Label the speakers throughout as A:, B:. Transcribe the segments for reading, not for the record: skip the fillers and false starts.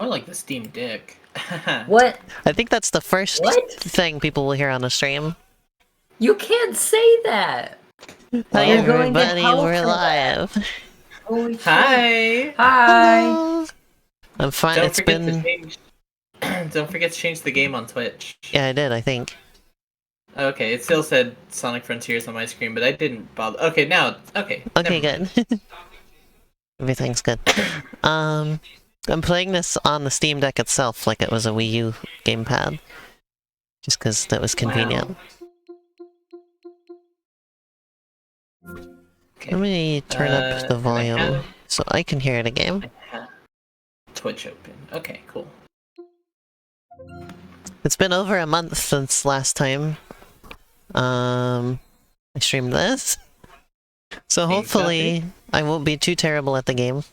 A: More like the Steam Deck.
B: What?
C: I think that's the first thing people will hear on the stream.
B: You can't say that!
C: Hi
B: You're going to
C: everybody,
B: hell
C: we're
B: for that.
C: live.
B: Holy shit.
A: Hi!
B: Hi!
C: Hello. I'm fine,
A: Don't
C: it's
A: forget
C: been...
A: to change... Don't forget to change the game on Twitch.
C: Yeah, I did, I think.
A: Okay, it still said Sonic Frontiers on my screen, but I didn't bother. Okay, now... Okay.
C: Okay, good. Everything's good. I'm playing this on the Steam Deck itself, like it was a Wii U gamepad. Just because that was convenient.
A: Wow. Okay.
C: Let me turn up the volume so I can hear it again.
A: Twitch open. Okay, cool.
C: It's been over a month since last time I streamed this. So hopefully I won't be too terrible at the game.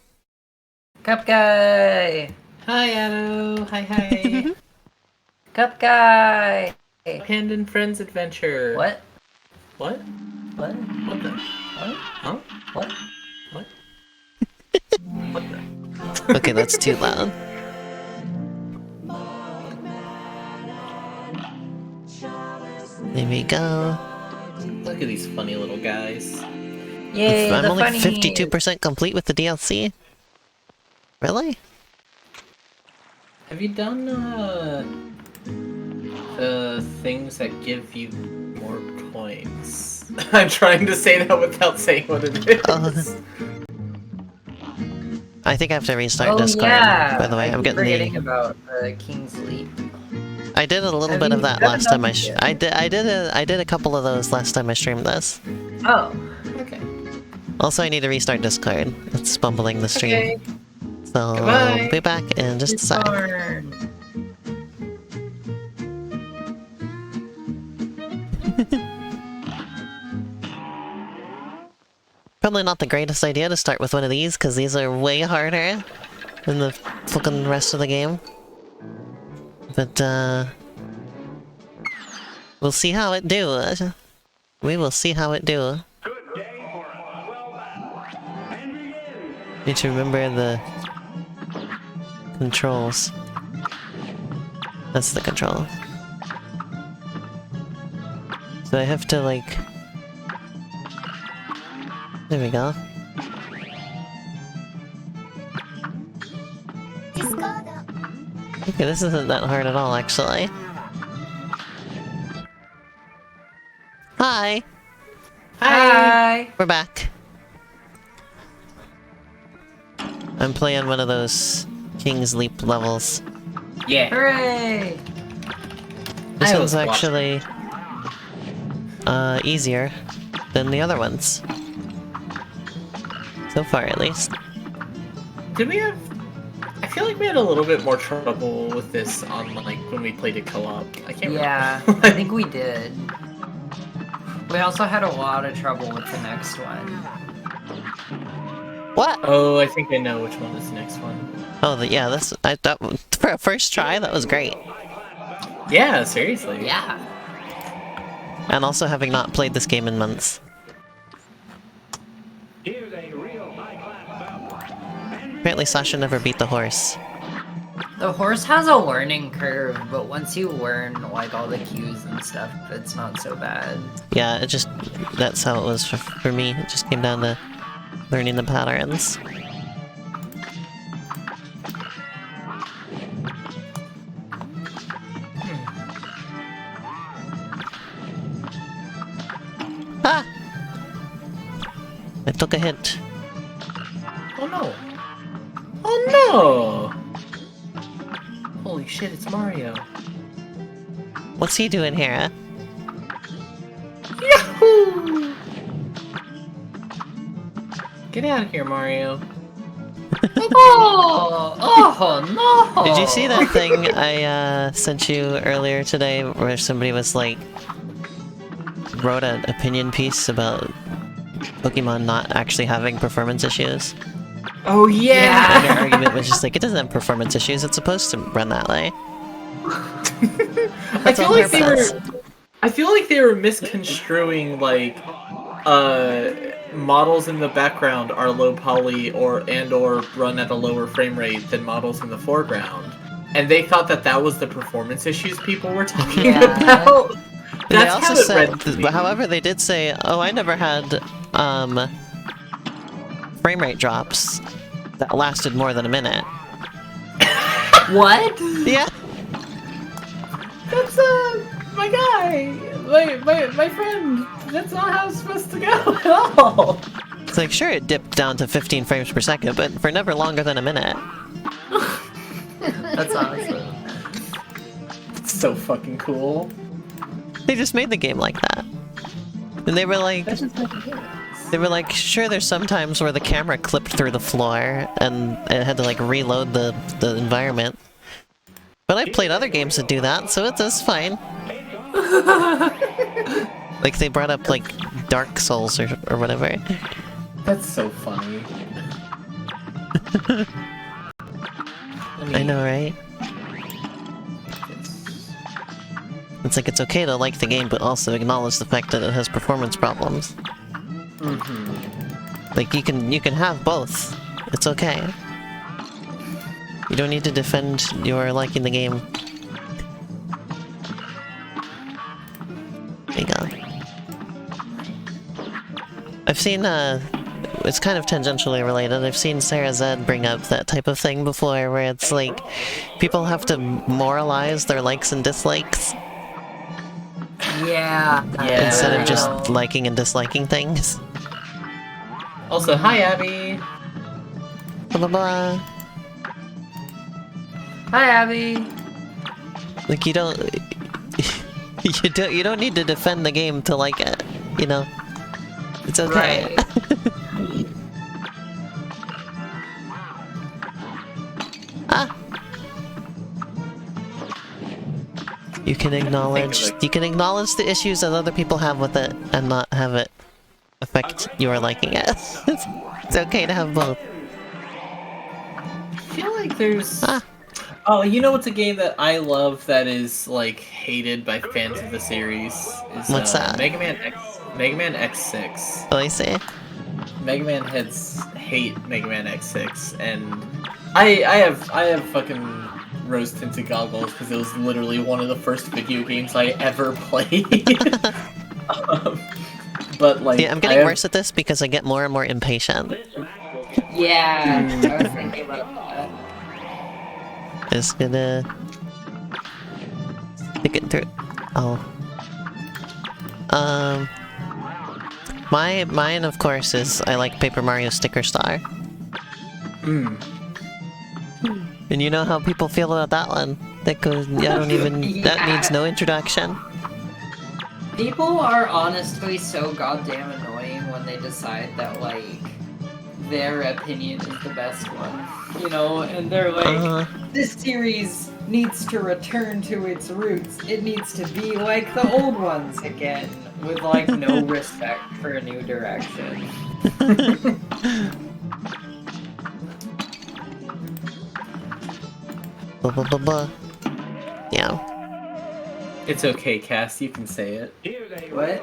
B: Cup Guy!
A: Hi, Addo. Hi, hi.
B: Cup Guy!
A: Hand and Friends Adventure.
B: What?
A: What?
B: What?
A: What the?
B: What?
A: Huh?
B: What?
A: What? What the?
C: Okay, that's too loud. There we go.
A: Look at these funny little guys.
B: Yay,
C: I'm
B: the
C: only
B: funny...
C: 52% complete with the DLC. Really?
A: Have you done the things that give you more coins? I'm trying to say that without saying what it is.
C: I think I have to restart
B: Oh
C: Discord,
B: yeah!
C: by the way. I'm getting
B: forgetting about King's Leap.
C: I did a little bit of that last time I did a couple of those last time I streamed this.
B: Oh.
A: Okay.
C: Also, I need to restart Discord. It's bumbling the stream.
A: Okay.
C: So,
A: Goodbye.
C: I'll be back in just a sec. Probably not the greatest idea to start with one of these, because these are way harder than the fucking rest of the game. But, we'll see how it do. We will see how it do. Need to remember the controls. That's the control. So I have to, like... There we go. Okay, this isn't that hard at all, actually. Hi!
B: Hi!
C: We're back. I'm playing one of those King's Leap levels.
A: Yeah.
B: Hooray!
C: This one's actually easier than the other ones. So far, at least.
A: Did we have... I feel like we had a little bit more trouble with this on, like, when we played it co-op. I can't remember.
B: Yeah, I think we did. We also had a lot of trouble with the next one.
C: What?
A: Oh, I think I know which one is the next one.
C: Oh, yeah, this... I thought... For a first try, that was great.
A: Yeah, seriously.
B: Yeah.
C: And also having not played this game in months. Apparently Sasha never beat the horse.
B: The horse has a learning curve, but once you learn, like, all the cues and stuff, it's not so bad.
C: Yeah, it just... That's how it was for me. It just came down to learning the patterns. Ah! I took a hit.
A: Oh no. Oh no! Holy shit, it's Mario.
C: What's he doing here?
A: Yahoo! Get out of here, Mario.
B: Oh no!
C: Did you see that thing I sent you earlier today where somebody was like... wrote an opinion piece about Pokemon not actually having performance issues?
A: Oh yeah!
C: And their argument was just like, it doesn't have performance issues, it's supposed to run that way.
A: I feel like they were misconstruing, like, models in the background are low poly or run at a lower frame rate than models in the foreground. And they thought that was the performance issues people were talking
B: Yeah.
A: about.
C: They
A: That's
C: also
A: how it
C: said,
A: read to me.
C: however, they did say, "Oh, I never had frame rate drops that lasted more than a minute."
B: What?
C: Yeah,
A: That's my guy, my friend. That's not how it's supposed to go at all.
C: it's like sure it dipped down to 15 frames per second, but for never longer than a minute.
B: That's awesome.
A: It's so fucking cool.
C: They just made the game like that, and they were like, sure, there's some times where the camera clipped through the floor and it had to like reload the environment. But I've played other games that do that, so it's fine. Like they brought up like Dark Souls or whatever.
A: That's so funny.
C: I know, right? It's like it's okay to like the game, but also acknowledge the fact that it has performance problems. Like you can have both. It's okay. You don't need to defend your liking the game. There you go. I've seen it's kind of tangentially related. I've seen Sarah Zed bring up that type of thing before, where it's like people have to moralize their likes and dislikes.
B: Yeah.
C: Instead of just
B: know.
C: liking and disliking things.
A: Also, hi Abby.
C: Blah blah blah.
B: Hi, Abby.
C: Like you don't you don't need to defend the game to like it, you know? It's okay.
B: Right.
C: Ah. You can acknowledge the issues that other people have with it and not have it affect your liking it. It's okay to have both.
A: I feel like there's...
C: Ah.
A: Oh, you know what's a game that I love that is, like, hated by fans of the series? Is,
C: What's that?
A: Mega Man X6.
C: Oh, I see.
A: Mega Man heads hate Mega Man X6, and I have fucking rose-tinted goggles because it was literally one of the first video games I ever played. But like,
C: Yeah, I'm getting worse at this because I get more and more impatient.
B: Yeah, I was thinking about that.
C: Just gonna stick it through. Oh. Mine of course is I like Paper Mario Sticker Star. And you know how people feel about that one. That goes, I don't even, that needs no introduction.
B: People are honestly so goddamn annoying when they decide that, like, their opinion is the best one. You know, and they're like, this series needs to return to its roots. It needs to be like the old ones again, with, like, no respect for a new direction.
C: Blah blah blah blah. Yeah.
A: it's okay, Cass. You can say it.
B: What?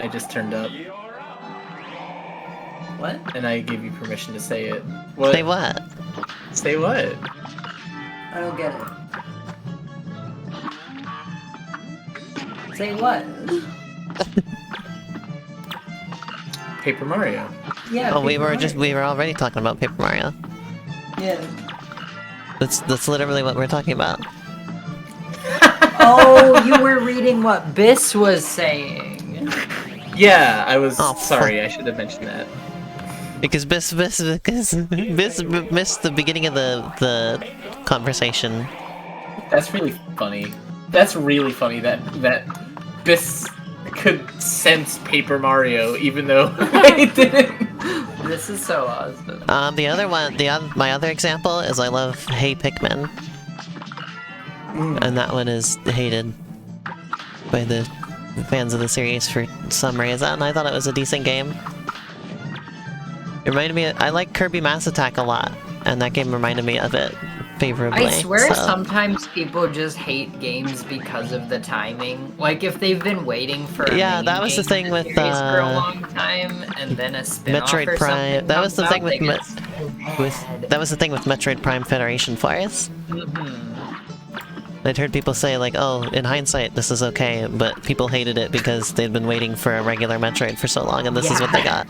A: I just turned up,
B: What?
A: and I gave you permission to say it. What?
C: Say what?
A: Say what?
B: I don't get it. Say what?
A: Paper Mario.
B: Yeah.
C: Oh, we
B: Paper
C: were already talking about Paper Mario.
B: Yeah.
C: That's literally what we're talking about.
B: Oh, you were reading what Biss was saying.
A: Yeah, I was
C: Oh,
A: sorry. I should have mentioned that.
C: Because Biss missed the beginning of the conversation.
A: That's really funny. That's really funny that Biss could sense Paper Mario, even though I didn't.
B: This is so awesome.
C: The other one, my other example is I love Hey Pikmin. And that one is hated by the fans of the series for some reason. I thought it was a decent game. It reminded me, I like Kirby Mass Attack a lot, and that game reminded me of it favorably.
B: I swear
C: so.
B: sometimes people just hate games because of the timing. Like if they've been waiting for a
C: Yeah,
B: main
C: that was the
B: game
C: thing
B: in the
C: with
B: series for a long time, and then a spin-off
C: Metroid
B: or
C: Prime.
B: something
C: That was
B: comes
C: the thing
B: out,
C: with
B: they get so mad.
C: that was the thing with Metroid Prime Federation Force. I'd heard people say like, "Oh, in hindsight, this is okay," but people hated it because they'd been waiting for a regular Metroid for so long, and this is what they got.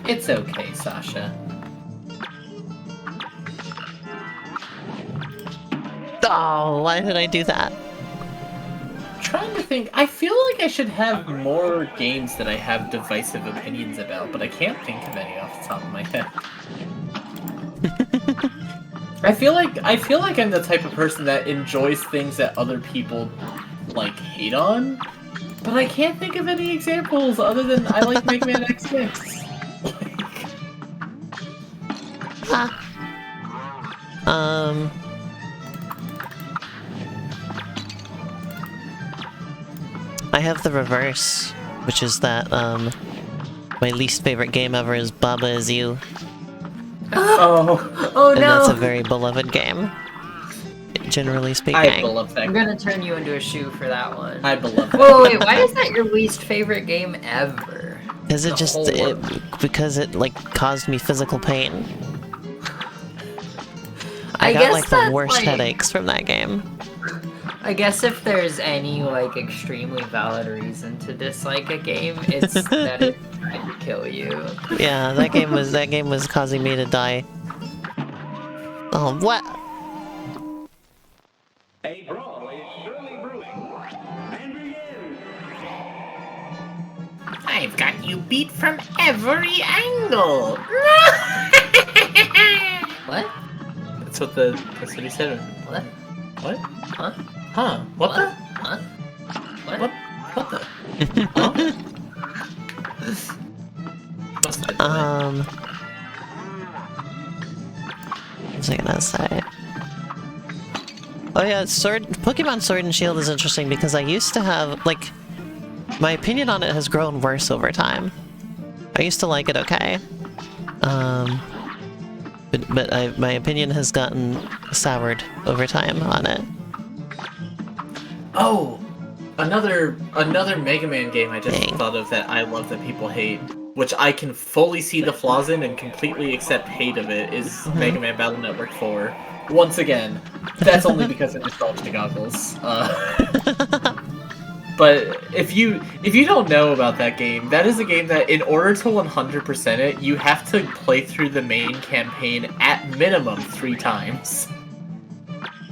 A: It's okay, Sasha.
C: Oh, why did I do that?
A: Trying to think. I feel like I should have more games that I have divisive opinions about, but I can't think of any off the top of my head. I feel like I'm the type of person that enjoys things that other people like hate on, but I can't think of any examples other than I like Mega Man X6.
C: I have the reverse, which is that, my least favorite game ever is Baba Is You.
A: Oh
B: Oh
C: And
B: no!
C: that's a very beloved game, generally speaking.
A: I love that
B: I'm
A: game.
B: gonna turn you into a shoe for that one.
A: I love that.
B: Whoa, wait, why is that your least favorite game ever?
C: Because it
B: The
C: just,
B: whole world.
C: because it, like, caused me physical pain.
B: I
C: I got,
B: guess
C: like, the
B: that's,
C: worst
B: like-
C: headaches from that game.
B: I guess if there's any, like, extremely valid reason to dislike a game, it's that it's trying to kill you.
C: Yeah, that game was causing me to die. Oh, what?
D: A brawl is surely brewing. And begin.
A: I've got you beat from every angle.
B: What?
A: That's what he said.
B: What?
A: What?
B: Huh?
A: Huh? What the?
B: Huh? What?
A: What? What the? Huh? Must have been
C: What was I gonna say? Oh yeah, Pokemon Sword and Shield is interesting because I used to have, like, my opinion on it has grown worse over time. I used to like it okay. But my opinion has gotten soured over time on it.
A: Oh, another Mega Man game I just
C: Dang.
A: thought of that I love that people hate, which I can fully see the flaws in and completely accept hate of it, is Mega Man Battle Network 4. Once again, that's only because of nostalgia goggles. But if you don't know about that game, that is a game that in order to 100% it, you have to play through the main campaign at minimum 3 times.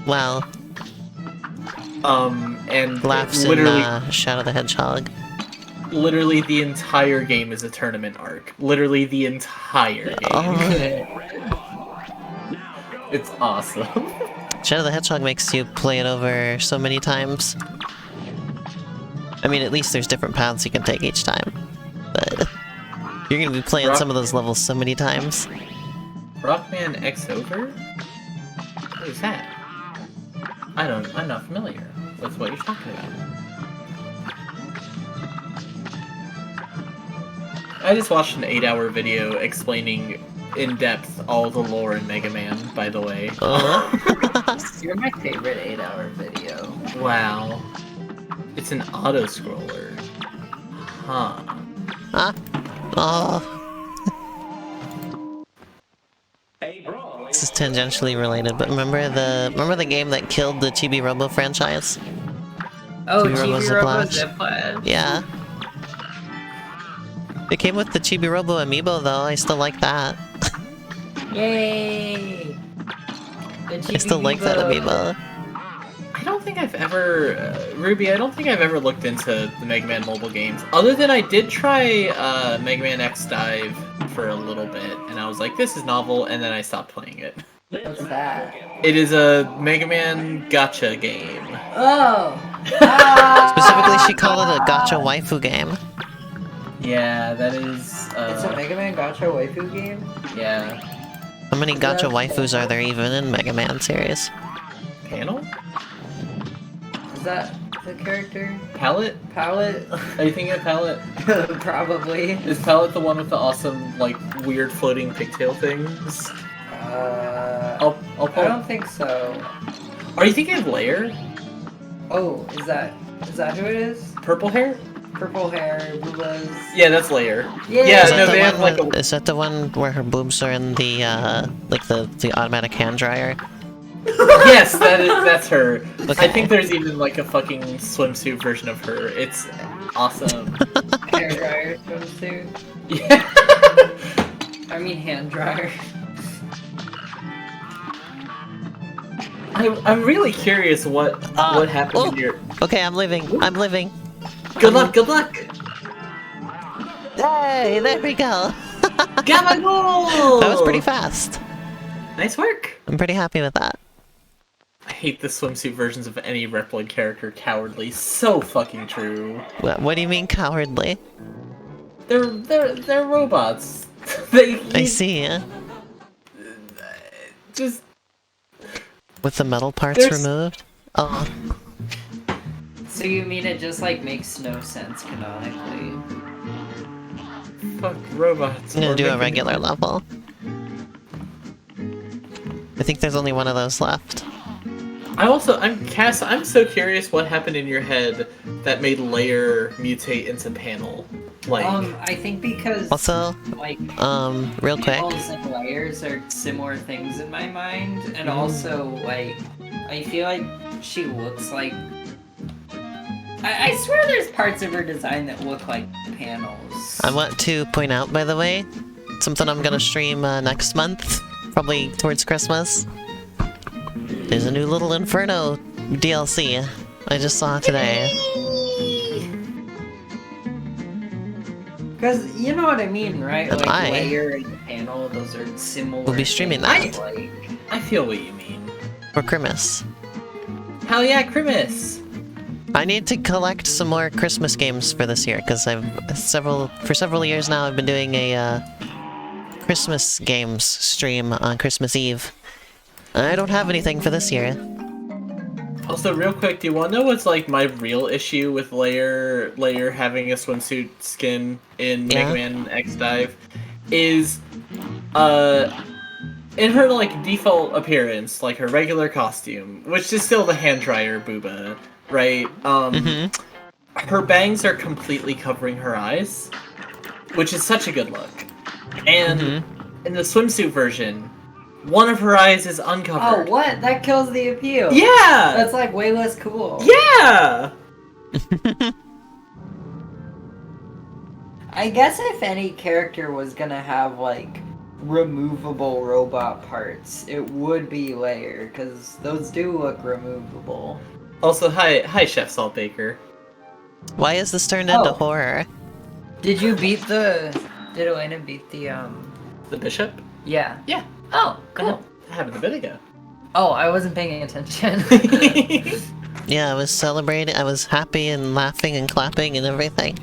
C: Well,
A: And
C: laughs
A: literally,
C: in Shadow the Hedgehog.
A: literally the entire game is a tournament arc. Literally the entire game.
C: Oh,
A: It's awesome.
C: Shadow the Hedgehog makes you play it over so many times. I mean, at least there's different paths you can take each time. But you're gonna be playing some of those levels so many times.
A: Rockman X Over? What is that? I'm not familiar with what you're talking about. I just watched an 8-hour video explaining in depth all the lore in Mega Man, by the way.
B: You're my favorite 8-hour video.
A: Wow. It's an auto-scroller. Huh.
C: Huh? Oh,
D: A brawl
C: this
D: is
C: is tangentially related, but remember the game that killed the Chibi Robo franchise?
B: Oh,
C: Chibi Robo
B: Chibi Robo
C: Ziplash.
B: Ziplash.
C: Yeah. It came with the Chibi Robo amiibo though, I still like that.
B: Yay! The
C: I still like that amiibo.
A: I don't think I've ever... Ruby, I don't think I've ever looked into the Mega Man mobile games. Other than I did try Mega Man X Dive for a little bit, and I was like, this is novel, and then I stopped playing it.
B: What's that?
A: It is a Mega Man gacha game.
B: Oh!
C: Specifically, she called it a gacha waifu game.
A: Yeah, that is...
B: It's a Mega Man Gacha waifu game?
A: Yeah.
C: How many gacha waifus are there even in Mega Man series?
A: Panel?
B: Is that the character?
A: Palette?
B: Palette?
A: Are you thinking of Palette?
B: Probably.
A: Is Palette the one with the awesome, like, weird floating pigtail things? I'll
B: I
A: pull.
B: don't think so.
A: Are you thinking of Layer?
B: Oh, is that who it is?
A: Purple hair?
B: Purple hair, boobas.
A: Yeah, that's Layer.
B: Yeah.
A: Yeah,
C: Is that
A: no,
C: the
A: they
C: one
A: have like
C: with- Is that the one where her boobs are in the like the automatic hand dryer?
A: Yes, that's her.
C: Okay.
A: I think there's even like a fucking swimsuit version of her. It's awesome.
B: Hair dryer swimsuit.
A: Yeah.
B: I mean hand dryer.
A: I'm really curious what happened in your.
C: Okay, I'm living. I'm living.
A: Good luck. Good luck.
C: Hey, there we go.
A: Got my goal.
C: That was pretty fast.
A: Nice work.
C: I'm pretty happy with that.
A: I hate the swimsuit versions of any Reploid character. Cowardly. So fucking true.
C: What do you mean cowardly?
A: They're robots.
C: I see.
A: Just
C: With the metal parts
A: There's-
C: removed? Oh,
B: So you mean it just like makes no sense canonically?
A: fuck robots.
C: I'm gonna
A: Or
C: do a
A: making-
C: regular level. I think there's only one of those left.
A: Cass, I'm so curious what happened in your head that made Layer mutate into Panel. Like,
B: I think because
C: Also,
B: like
C: real quick.
B: panels and layers are similar things in my mind, and also like I feel like she looks like. I swear there's parts of her design that look like panels.
C: I want to point out, by the way, something I'm gonna stream next month, probably towards Christmas. There's a new little Inferno DLC I just saw today.
B: Because you know what I mean, right?
C: And
B: Like
C: I-
B: layer and panel, those are similar.
C: We'll be streaming
B: things,
C: that.
B: Like,
A: I feel what you mean.
C: For Christmas.
A: Hell yeah, Christmas!
C: I need to collect some more Christmas games for this year, because for several years now I've been doing a Christmas games stream on Christmas Eve. I don't have anything for this year.
A: Also, real quick, do you want to know what's like my real issue with Layer having a swimsuit skin in
C: Yeah?
A: Mega Man X Dive? Is, in her like default appearance, like her regular costume, which is still the hand dryer booba, right? Her bangs are completely covering her eyes, which is such a good look. And in the swimsuit version, one of her eyes is
B: oh,
A: uncovered.
B: what? That kills the appeal.
A: Yeah!
B: That's like way less cool.
A: Yeah!
B: I guess if any character was gonna have like removable robot parts, it would be Layer, because those do look removable.
A: Also, hi, Chef Saltbaker.
C: Why is this turned into
B: Oh.
C: horror?
B: Did you beat the? Did Elena beat the
A: The bishop?
B: Yeah.
A: Yeah.
B: Oh, cool.
A: That happened a bit ago.
B: Oh, I wasn't paying attention.
C: Yeah, I was celebrating, I was happy and laughing and clapping and everything.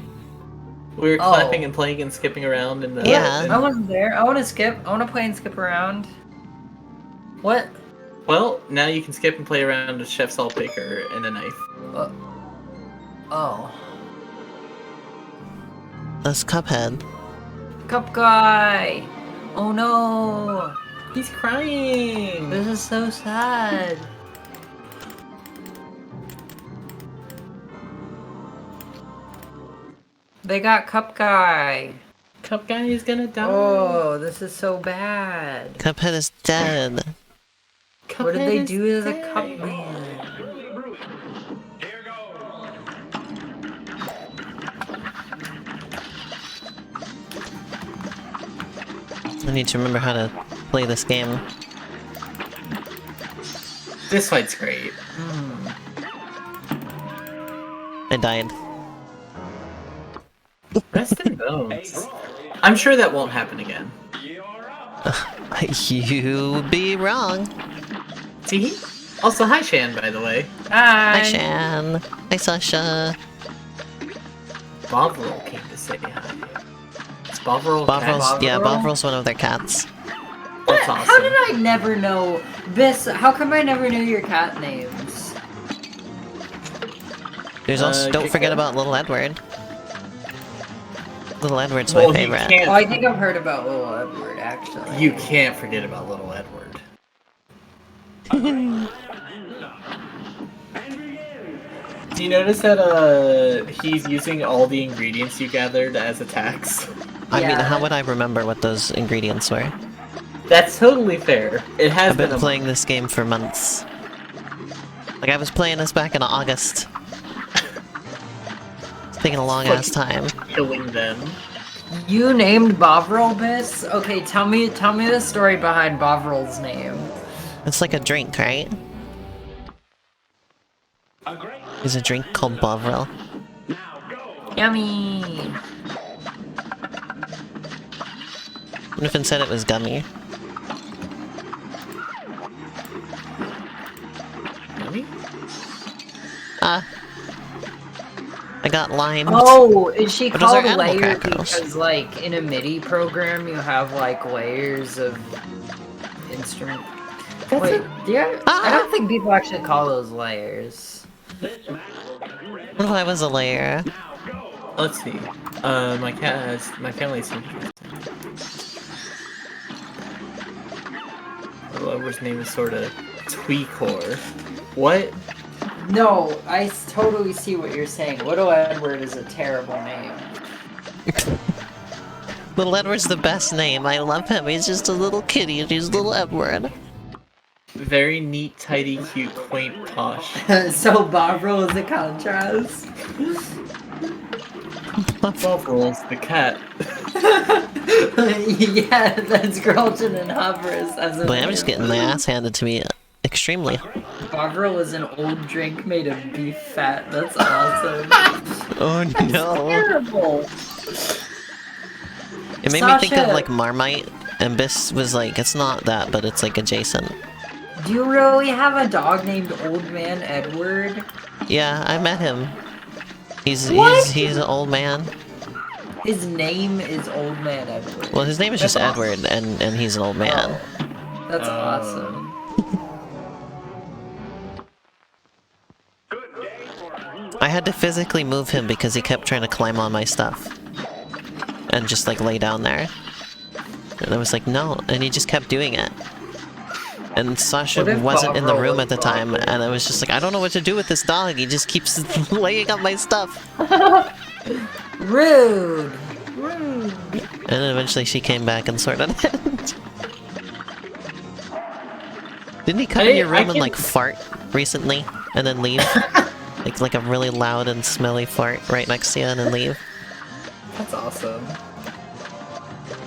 A: We were
B: Oh.
A: clapping and playing and skipping around in the.
C: Yeah.
B: I wasn't there. I want to skip. I want to play and skip around. What?
A: Well, now you can skip and play around with Chef Saltbaker and a knife.
B: Oh.
C: That's Cuphead.
B: Cup guy. Oh no.
A: He's crying!
B: This is so sad. They got Cup guy.
A: Cup guy is gonna die.
B: Oh, this is so bad.
C: Cuphead is dead.
A: Cuphead
B: What did they
A: is
B: do to the
A: dead.
B: Cup man?
D: Early brewing. Here goes.
C: I need to remember how to play this game.
A: This fight's great.
C: I died.
A: Rest in bones. I'm sure that won't happen again.
D: You're up.
C: You be wrong.
A: See? Also, hi Shan, by the way.
C: Hi, Shan. Hi, Sasha.
A: Bovril came to say hi. It's Bovril.
C: Bovril's, yeah,
B: Bovril?
C: Bovril's one of their cats.
A: That's awesome.
B: How did I never know this? How come I never knew your cat names?
C: There's also don't
A: Kit
C: forget
A: Kat?
C: about Little Edward. Little Edward's
A: Well,
C: my
A: you
C: favorite.
A: can't-
B: Oh, I think I've heard about Little Edward, actually.
A: You can't forget about Little Edward. Do you notice that he's using all the ingredients you gathered as attacks?
C: I mean,
B: Yeah.
C: how would I remember what those ingredients were?
A: That's totally fair. It has
C: I've been
A: a
C: playing this game for months. Like, I was playing this back in August. It's taking a long-ass time.
A: killing them.
B: You named Bovril this? Okay, tell me the story behind Bovril's name.
C: It's like a drink, right? There's a drink called Bovril.
B: Yummy!
C: Griffin said it was gummy.
A: Yummy?
C: Ah. I got limed.
B: Oh, is she
C: But those are
B: called
C: animal
B: layer
C: crackers.
B: because, like, in a MIDI program you have, like, layers of instrument... Wait, I don't think people actually call those layers.
C: What if I was a layer?
A: Let's see. My family's interesting. Little Edward's name is sort of Tweakor. What?
B: No, I totally see what you're saying. Little Edward is a terrible name.
C: Little Edward's the best name. I love him. He's just a little kitty and he's Little Edward.
A: Very neat, tidy, cute, quaint, posh.
B: So Bovril is a contrast.
A: Bovrils, the cat.
B: Yeah, that's Grelton and Hovers as a
C: But I'm just getting my ass handed to me extremely.
B: Bovril is an old drink made of beef fat. That's awesome.
C: Oh no.
B: Terrible.
C: It made me think of
B: Sasha.
C: like Marmite, and Biss was like, it's not that, but it's like adjacent.
B: Do you really have a dog named Old Man Edward?
C: Yeah, I met him. He's
B: What?
C: he's an old man.
B: His name is Old Man Edward.
C: Well, his name is
B: That's
C: just
B: awesome.
C: Edward, and he's an old man.
B: Oh, that's awesome.
C: I had to physically move him because he kept trying to climb on my stuff. And just like lay down there. And I was like, no, and he just kept doing it. And Sasha
B: What if
C: wasn't in the
B: Bovril
C: room
B: was
C: at the time,
B: Bovril?
C: and I was just like, I don't know what to do with this dog, he just keeps laying up my stuff.
B: Rude.
C: And then eventually she came back and sorted it. Didn't he come in your room and like fart recently, and then leave? like a really loud and smelly fart right next to you and then leave?
A: That's awesome.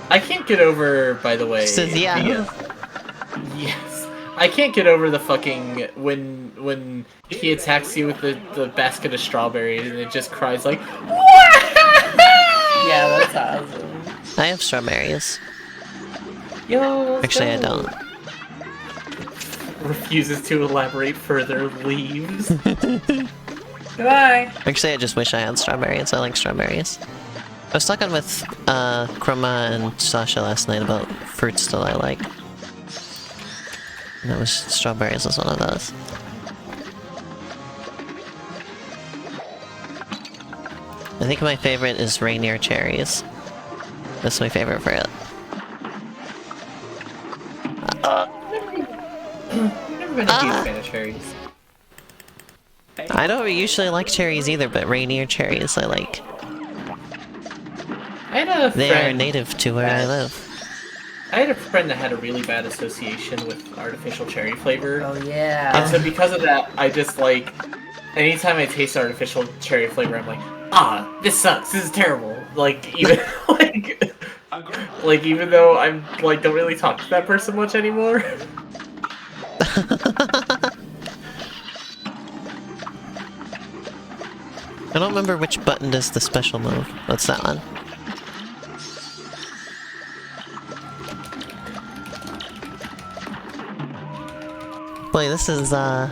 A: I can't get over, by the way.
C: Says yeah.
A: Yes. I can't get over the fucking when he attacks you with the basket of strawberries and it just cries like
B: Yeah, that's awesome.
C: I have strawberries.
A: Yo,
C: Actually, I don't.
A: Refuses to elaborate further, leaves.
B: Goodbye.
C: Actually, I just wish I had strawberries. I like strawberries. I was talking with Chroma and Sasha last night about fruits that I like. And that was strawberries was one of those. I think my favorite is Rainier cherries. That's my favorite fruit.
A: I've never been a huge fan of cherries.
C: I don't usually like cherries either, but Rainier cherries I like.
A: I had a
C: They are
A: friend.
C: native to where I live.
A: I had a friend that had a really bad association with artificial cherry flavor.
B: Oh yeah.
A: And so because of that, I just like, anytime I taste artificial cherry flavor, I'm like, ah, this sucks, this is terrible. Like, even, like even though I'm, like, don't really talk to that person much anymore.
C: I don't remember which button does the special move. What's that one? Boy, this is, there's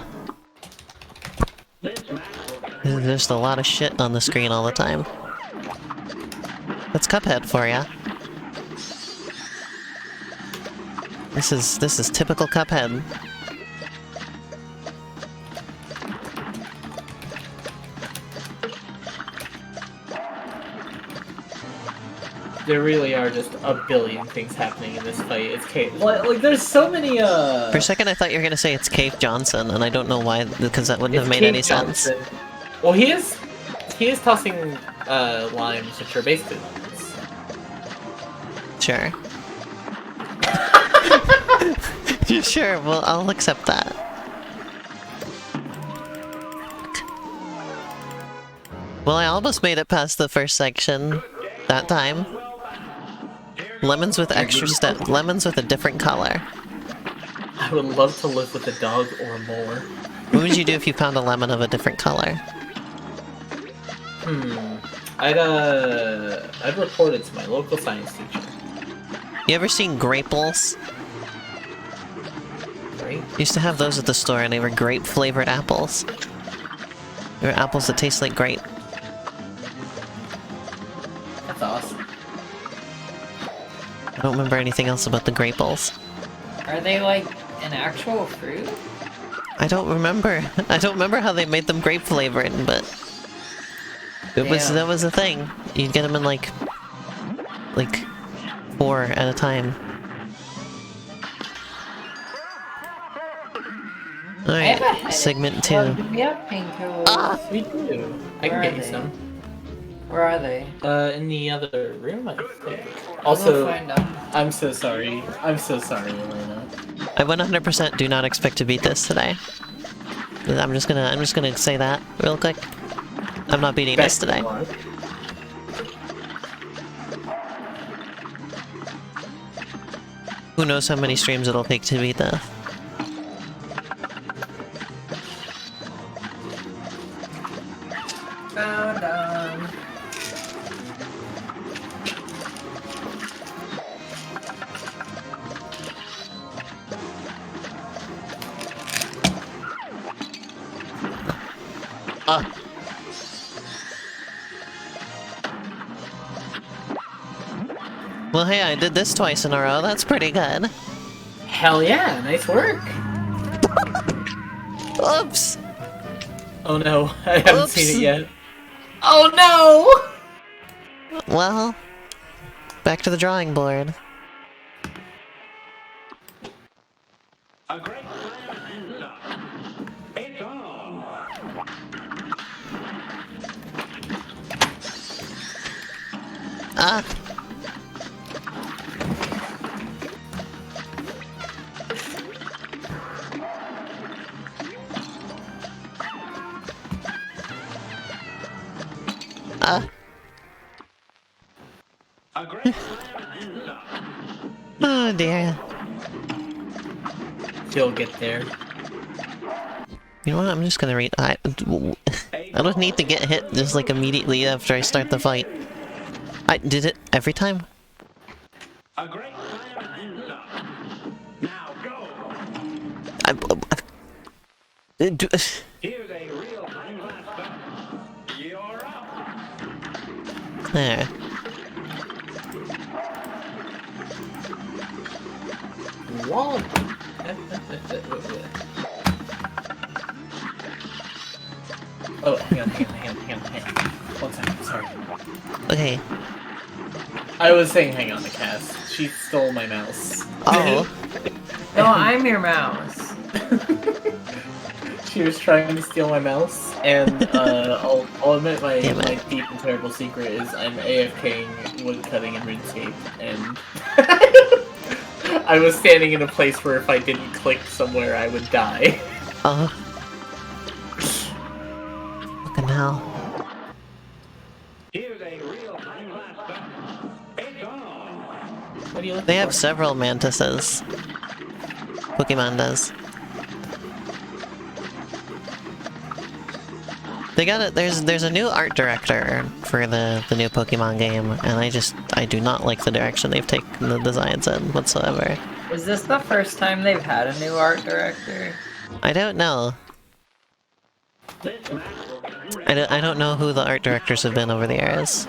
C: just a lot of shit on the screen all the time. That's Cuphead for ya. This is typical Cuphead.
A: There really are just a billion things happening in this fight. It's chaos. Like, there's so many,
C: For a second, I thought you were gonna say it's Cave Johnson, and I don't know why, because that wouldn't have made
A: Cave
C: any sense.
A: Johnson. Well, he is tossing, limes, which are basically lemons.
C: Sure. Sure, well, I'll accept that. Well, I almost made it past the first section that time. Lemons with extra step. Lemons with a different color.
A: I would love to live with a dog or more.
C: What would you do if you found a lemon of a different color?
A: I'd report it to my local science teacher.
C: You ever seen graples?
A: Right?
C: Used to have those at the store, and they were grape-flavored apples. They were apples that taste like grape.
A: That's awesome.
C: I don't remember anything else about the graples.
B: Are they like an actual fruit?
C: I don't remember. I don't remember how they made them grape-flavored, but... that was a thing. You'd get them in like 4 at a time. Alright, segment 2.
B: Do we have painkillers?
A: We do. I can
B: Where
A: get
B: are
A: you
B: they?
A: some.
B: Where are they?
A: In the other room, I think.
B: We'll
A: Also,
B: find them.
A: I'm so sorry. I'm so sorry, Elena.
C: I 100% do not expect to beat this today. I'm just gonna say that real quick. I'm not beating this today. Who knows how many streams it'll take to beat this?
B: Found them.
C: Well, hey, I did this twice in a row. That's pretty good.
A: Hell yeah, nice work.
C: Oops!
A: Oh no, I haven't
C: Oops.
A: seen it yet. Oh no!
C: Well, back to the drawing board.
D: A great plan and done. It's on.
C: Ah! Ah!
D: A great plan and done.
C: Oh dear.
A: He'll get there.
C: You know what? I'm just gonna read. I don't need to get hit just like immediately after I start the fight. I did it every time.
D: A great plan and done. Now go. Here's a real high class battle. You're up.
C: There.
A: Wall. Oh, hang on. 1 second, sorry.
C: Okay.
A: I was saying hang on to Cass. She stole my mouse.
C: Oh.
B: No, I'm your mouse.
A: She was trying to steal my mouse, and I'll admit my
C: Damn it.
A: deep and terrible secret is I'm AFKing woodcutting in RuneScape, and I was standing in a place where if I didn't click somewhere I would die.
C: Oh. Fucking hell.
D: Here's a real high class battle. It's on.
A: What are you looking
C: They have
A: for?
C: several mantises. Pokemon does. They got it. There's a new art director for the new Pokemon game, and I do not like the direction they've taken the designs in whatsoever.
B: Is this the first time they've had a new art director?
C: I don't know.
D: This match will be ready.
C: I don't know who the art directors have been over the years.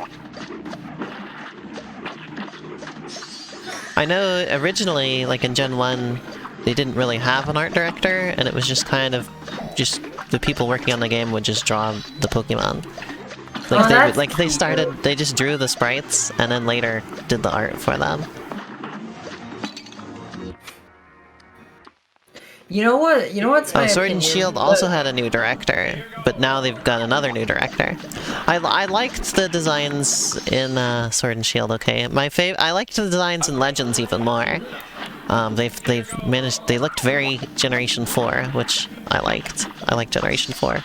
C: I know originally, like in Gen 1, they didn't really have an art director, and it was just kind of just the people working on the game would just draw the Pokemon. Like
B: that's
C: they started, they just drew the sprites and then later did the art for them.
B: You know what? You know what's my
C: Sword and
B: opinion?
C: Shield also had a new director, but now they've got another new director. I liked the designs in Sword and Shield. Okay, I liked the designs in Legends even more. They've managed. They looked very Generation 4, which I liked. I like Generation 4.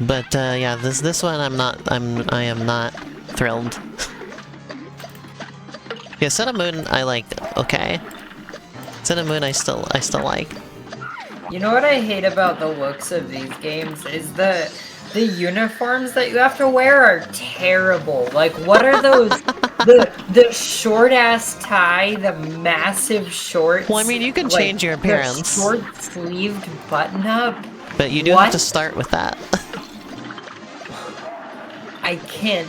C: But yeah, this one I am not thrilled. Yeah, Sun and Moon I like. Okay, Sun and Moon I still like.
B: You know what I hate about the looks of these games is the uniforms that you have to wear are terrible. Like, what are those? the short ass tie, the massive shorts.
C: Well, I mean, you can change your appearance.
B: The short sleeved button up.
C: But you do have to start with that.
B: I can't.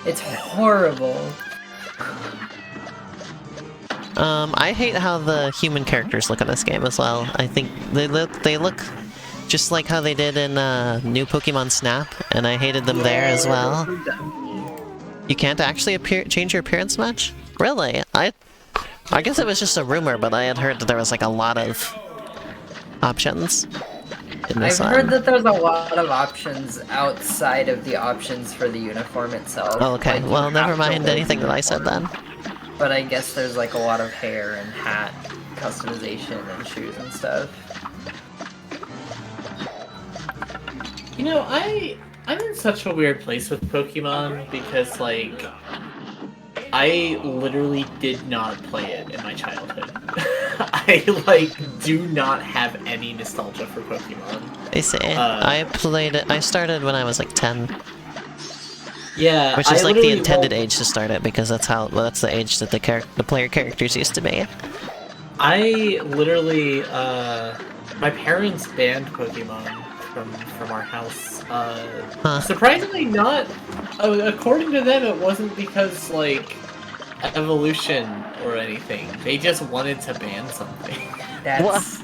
B: It's horrible.
C: I hate how the human characters look in this game as well. I think they look just like how they did in new Pokemon Snap, and I hated them there as well. You can't actually change your appearance much? Really? I guess it was just a rumor, but I had heard that there was like a lot of options in this
B: I've heard that there's a lot of options outside of the options for the uniform itself.
C: Oh, okay.
B: Like,
C: well, never mind anything that I said then.
B: But I guess there's like a lot of hair and hat customization and shoes and stuff.
A: You know, I'm in such a weird place with Pokemon because, like, I literally did not play it in my childhood. I, like, do not have any nostalgia for Pokemon.
C: I see. I played it. I started when I was like 10.
A: Yeah,
C: which is like the intended age to start it, because that's the age that the player characters used to be.
A: I literally, my parents banned Pokemon from our house. Surprisingly not, according to them, it wasn't because, like, evolution or anything. They just wanted to ban something.
B: That's...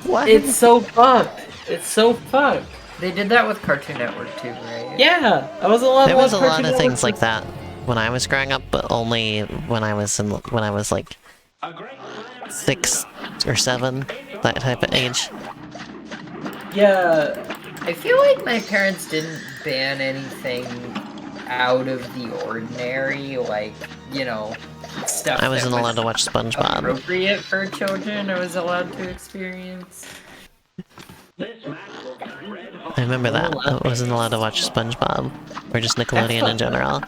C: What?
A: It's so fucked. It's so fucked.
B: They did that with Cartoon Network too, right?
A: Yeah, I was a lot.
C: There was a lot of things like that when I was growing up, but only when I was like 6 or 7, that type of age.
B: Yeah, I feel like my parents didn't ban anything out of the ordinary, like, you know, stuff.
C: I wasn't allowed to watch SpongeBob.
B: Appropriate for children, I was allowed to experience.
C: I remember that. I wasn't allowed to watch SpongeBob, or just Nickelodeon in general.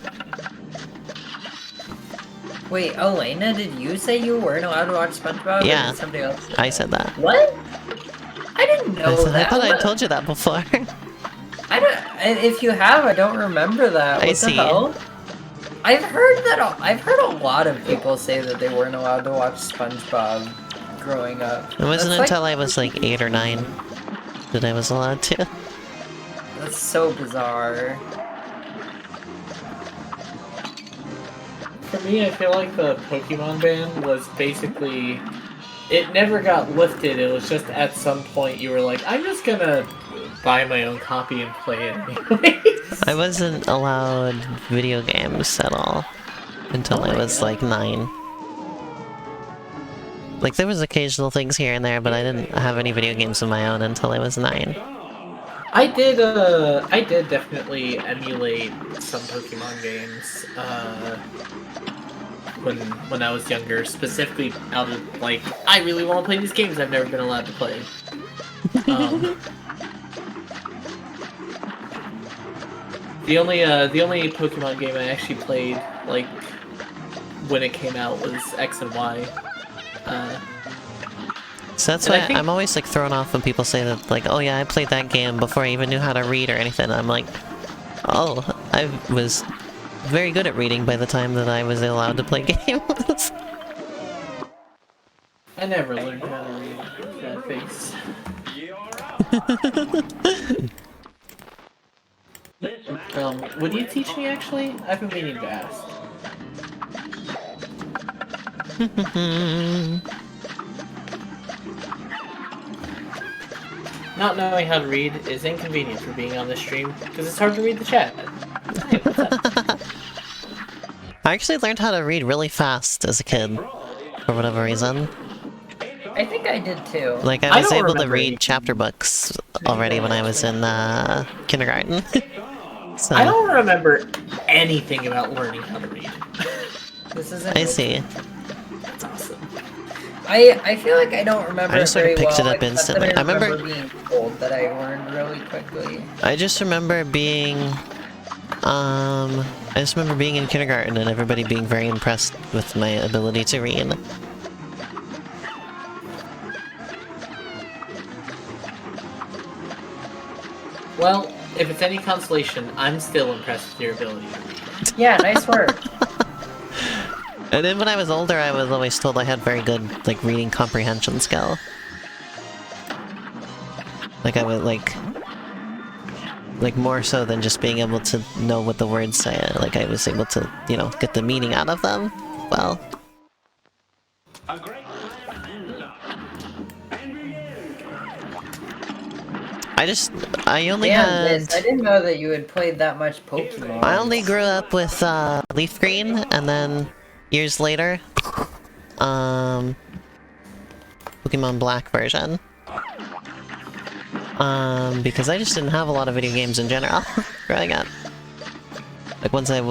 B: Wait, Elena, did you say you weren't allowed to watch SpongeBob?
C: Yeah,
B: or did somebody else say
C: I said that.
B: What? I didn't know that.
C: I thought I told you that before.
B: I don't. If you have, I don't remember that. What the hell? I've heard a lot of people say that they weren't allowed to watch SpongeBob growing up.
C: It wasn't until I was like 8 or 9 that I was allowed to.
B: That's so bizarre.
A: For me, I feel like the Pokemon ban was basically... It never got lifted, it was just at some point you were like, I'm just gonna buy my own copy and play it anyways.
C: I wasn't allowed video games at all until I was like 9. Like, there was occasional things here and there, but I didn't have any video games of my own until I was 9.
A: I did definitely emulate some Pokemon games, when I was younger, specifically out of, like, I really want to play these games I've never been allowed to play. The only Pokemon game I actually played, like, when it came out was X and Y.
C: So that's why I'm always like thrown off when people say that, like, oh yeah, I played that game before I even knew how to read or anything. I'm like, oh, I was very good at reading by the time that I was allowed to play games.
A: I never learned how to read that face. Would you teach me, actually? I've been meaning to ask. not knowing how to read is inconvenient for being on this stream, because it's hard to read the chat. Hey, what's up?
C: I actually learned how to read really fast as a kid, for whatever reason.
B: I think I did too.
C: Like,
A: I
C: I was
A: don't
C: able to
A: remember
C: read
A: anything.
C: chapter books already when I was in kindergarten. So,
A: I don't remember anything about learning how to read.
B: This isn't.
C: I see.
A: That's awesome.
B: I feel like I don't remember
C: I just
B: it
C: sort of
B: very
C: picked it
B: well,
C: up
B: except that
C: instantly.
B: I
C: I remember-
B: remember being told that I learned really quickly.
C: I just remember being in kindergarten and everybody being very impressed with my ability to read.
A: Well, if it's any consolation, I'm still impressed with your ability to read.
B: Yeah, nice work.
C: And then when I was older, I was always told I had very good, like, reading comprehension skill. Like, I would, like, more so than just being able to know what the words say. Like, I was able to, you know, get the meaning out of them. Well,
D: A great time ends up. And begin.
C: I only
B: Damn,
C: had...
B: Liz, I didn't know that you had played that much Pokemon.
C: I only grew up with, Leaf Green, and then, years later, Pokemon Black version. Because I just didn't have a lot of video games in general, growing up. Like, once I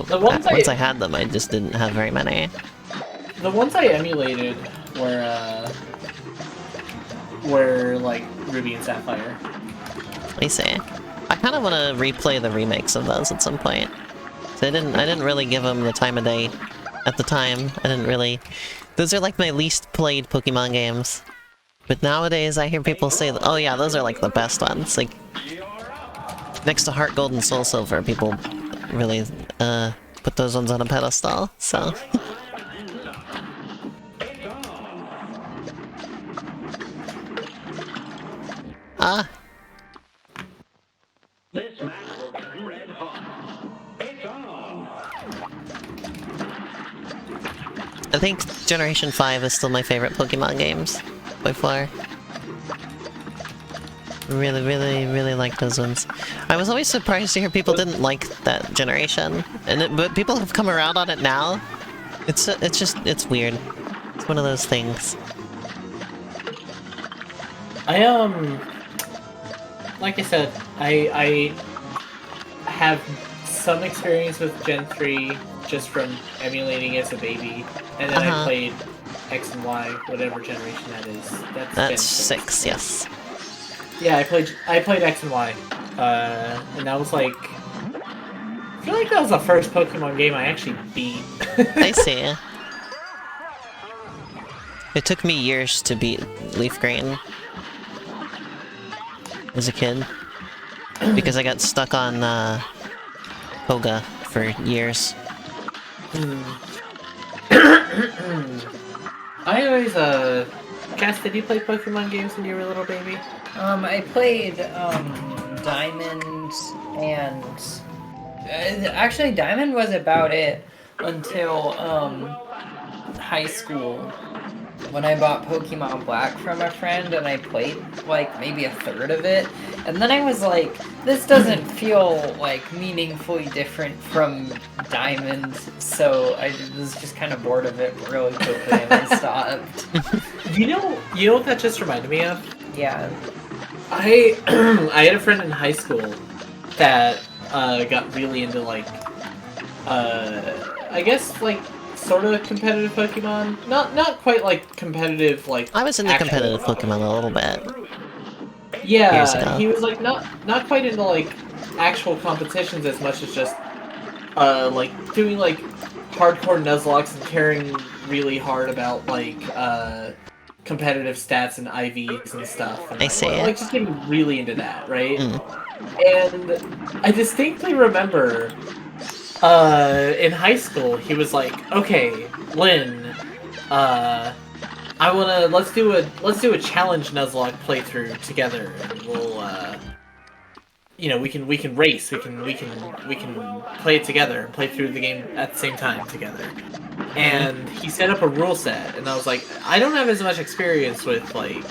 C: had them, I just didn't have very many.
A: The ones I emulated were like Ruby and Sapphire.
C: I see. I kind of want to replay the remakes of those at some point. So I didn't really give them the time of day at the time. I didn't really... Those are like my least played Pokemon games. But nowadays I hear people say, oh yeah, those are like the best ones. Like, next to Heart Gold and Soul Silver, people really put those ones on a pedestal, so... Ah!
D: This match will turn red hot. It's on.
C: I think Generation 5 is still my favorite Pokemon games, by far. Really like those ones. I was always surprised to hear people didn't like that generation, but people have come around on it now. It's weird. It's one of those things.
A: Like I said, I have some experience with Gen 3 just from emulating as a baby, and then I played X and Y, whatever generation that is. That's Gen
C: 6, yes.
A: Yeah, I played X and Y, and that was like... I feel like that was the first Pokemon game I actually beat.
C: I see. It took me years to beat Leaf Green as a kid, because I got stuck on Koga for years.
A: I always, Cass, did you play Pokemon games when you were a little baby?
B: I played, Diamond and... actually, Diamond was about it until, high school, when I bought Pokemon Black from a friend and I played, like, maybe a third of it. And then I was like, this doesn't feel, like, meaningfully different from Diamond, so I was just kind of bored of it really quickly and I stopped.
A: You know what that just reminded me of?
B: Yeah.
A: I had a friend in high school that got really into like I guess like sort of competitive Pokemon. Not quite like competitive like
C: I was into
A: actual
C: competitive Pokemon a little bit. Years ago.
A: Yeah, he was like not quite into like actual competitions as much as just like doing like hardcore Nuzlocke and caring really hard about like competitive stats and IVs and stuff. And,
C: I see.
A: Like just getting really into that, right?
C: Mm.
A: And I distinctly remember in high school he was like, "Okay, Lynn, let's do a challenge Nuzlocke playthrough together, and we'll you know, we can race, we can play it together, play through the game at the same time together." And he set up a rule set, and I was like, I don't have as much experience with like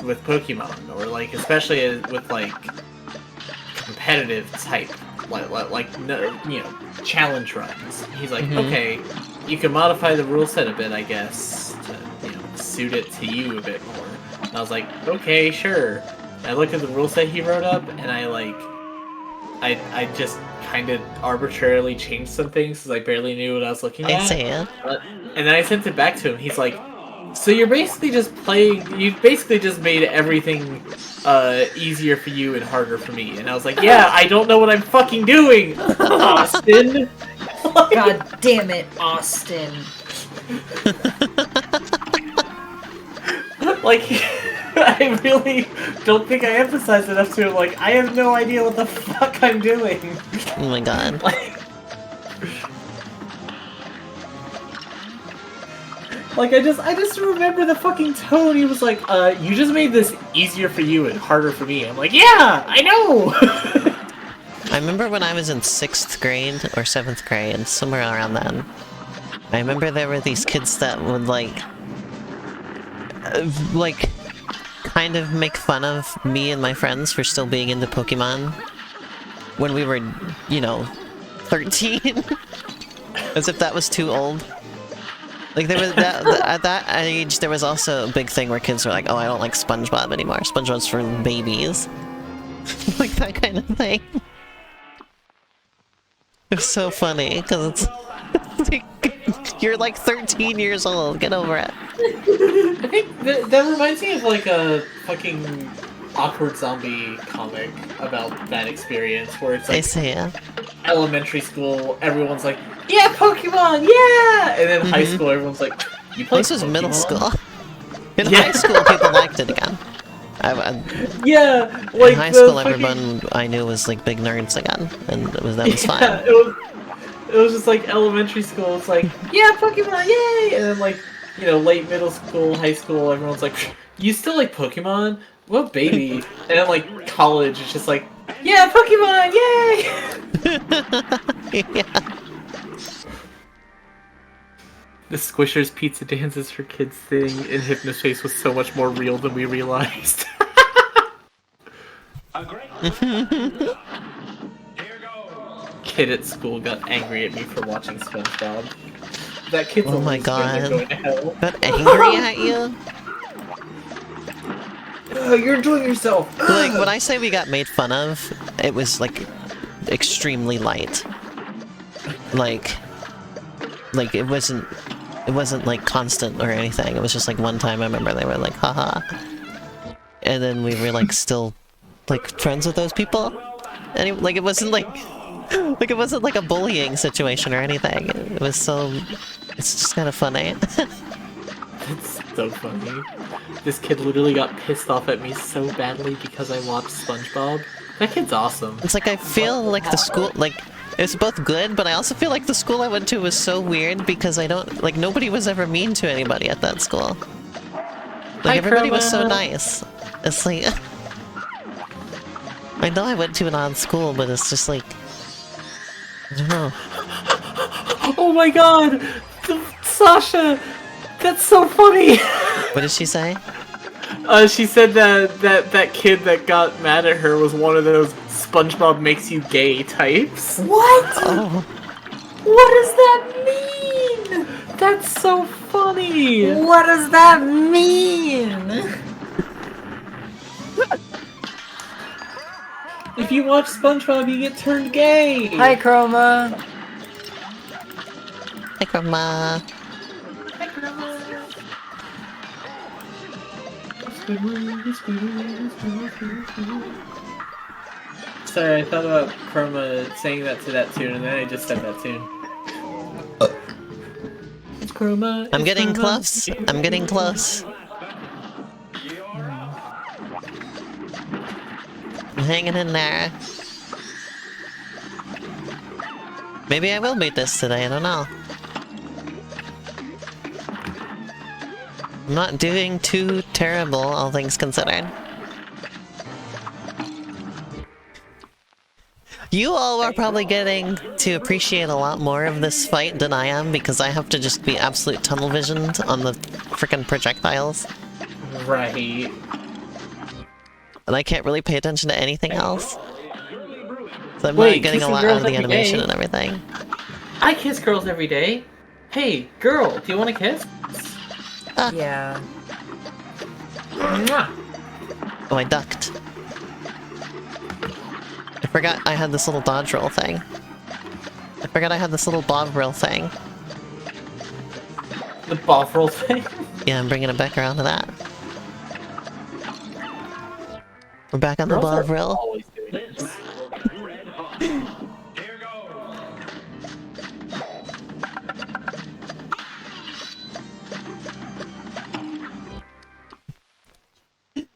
A: with Pokemon, or like especially with like competitive type, like no, challenge runs. He's like, okay, you can modify the rule set a bit, I guess, to suit it to you a bit more. And I was like, okay, sure. And I looked at the rule set he wrote up, and I just kind of arbitrarily changed some things because I barely knew what I was looking at.
C: I see it.
A: And then I sent it back to him. He's like, so you're basically just playing. You basically just made everything easier for you and harder for me. And I was like, yeah, I don't know what I'm fucking doing, Austin.
B: God damn it, Austin.
A: Like, I really don't think I emphasized enough to him. Like, I have no idea what the fuck I'm doing.
C: Oh my god.
A: Like, I just remember the fucking tone. He was like, you just made this easier for you and harder for me. I'm like, yeah, I know!
C: I remember when I was in 6th grade, or 7th grade, somewhere around then. I remember there were these kids that would, like, kind of make fun of me and my friends for still being into Pokemon. When we were, 13. As if that was too old. Like, there was at that age, there was also a big thing where kids were like, oh, I don't like SpongeBob anymore. SpongeBob's for babies. Like, that kind of thing. It's so funny, because it's like, you're like 13 years old, get over it.
A: I think that reminds me of, like, a fucking Awkward Zombie comic about that experience, where it's like,
C: I see, yeah.
A: Elementary school, everyone's like, yeah, Pokemon, yeah! And then high school, everyone's like, you play
C: This was
A: Pokemon?
C: middle school. In
A: Yeah.
C: high school, people liked it again.
A: Yeah, like
C: in high school, everyone I knew was like big nerds again, and that was fine.
A: It was just like elementary school. It's like, yeah, Pokemon, yay! And then like, late middle school, high school, everyone's like, you still like Pokemon? What baby? And then like college, it's just like, yeah, Pokemon, yay!
C: Yeah.
A: The Squishers Pizza Dances for Kids thing in Hypnospace was so much more real than we realized.
D: A great Here goes.
A: Kid at school got angry at me for watching SpongeBob. That kid's
C: Oh my
A: almost
C: god.
A: going to hell.
C: Got angry at you?
A: You're enjoying yourself.
C: Like, when I say we got made fun of, it was like extremely light. Like it wasn't like constant or anything. It was just like one time I remember they were like, haha. And then we were like still like friends with those people. And it wasn't like it wasn't like a bullying situation or anything. It's just kind of funny.
A: It's so funny. This kid literally got pissed off at me so badly because I watched SpongeBob. That kid's awesome.
C: It's like I feel like the school, like, it's both good, but I also feel like the school I went to was so weird because nobody was ever mean to anybody at that school. Like, everybody was so nice. It's like, I know I went to an odd school, but it's just like, I don't know.
A: Oh my god! Sasha! That's so funny!
C: What did she say?
A: She said that kid that got mad at her was one of those SpongeBob makes you gay types.
B: What?
C: Oh.
B: What does that mean?
A: That's so funny!
B: What does that mean?
A: If you watch SpongeBob, you get turned gay!
B: Hi, Chroma.
C: Hi, Grandma.
B: Hi, Chroma.
A: Sorry, I thought about Chroma saying that to that tune, and then I just said that tune. It's Chroma.
C: I'm getting close. I'm getting close. I'm hanging in there. Maybe I will beat this today, I don't know. I'm not doing too terrible, all things considered. You all are probably getting to appreciate a lot more of this fight than I am, because I have to just be absolute tunnel visioned on the frickin' projectiles.
A: Right.
C: and I can't really pay attention to anything else. So I'm
A: Wait,
C: not getting a
A: kissing
C: lot
A: girls
C: out of the
A: every
C: animation
A: day?
C: and everything.
A: I kiss girls every day. Hey, girl, do you want to kiss?
E: Yeah.
A: Mwah.
C: Oh, I ducked. I forgot I had this little dodge roll thing. I forgot I had this little bob roll thing.
A: The bob roll thing?
C: Yeah, I'm bringing it back around to that. We're back on the
A: Girls
C: bob
A: are
C: roll.
A: always doing this.
D: Red hot. Here goes.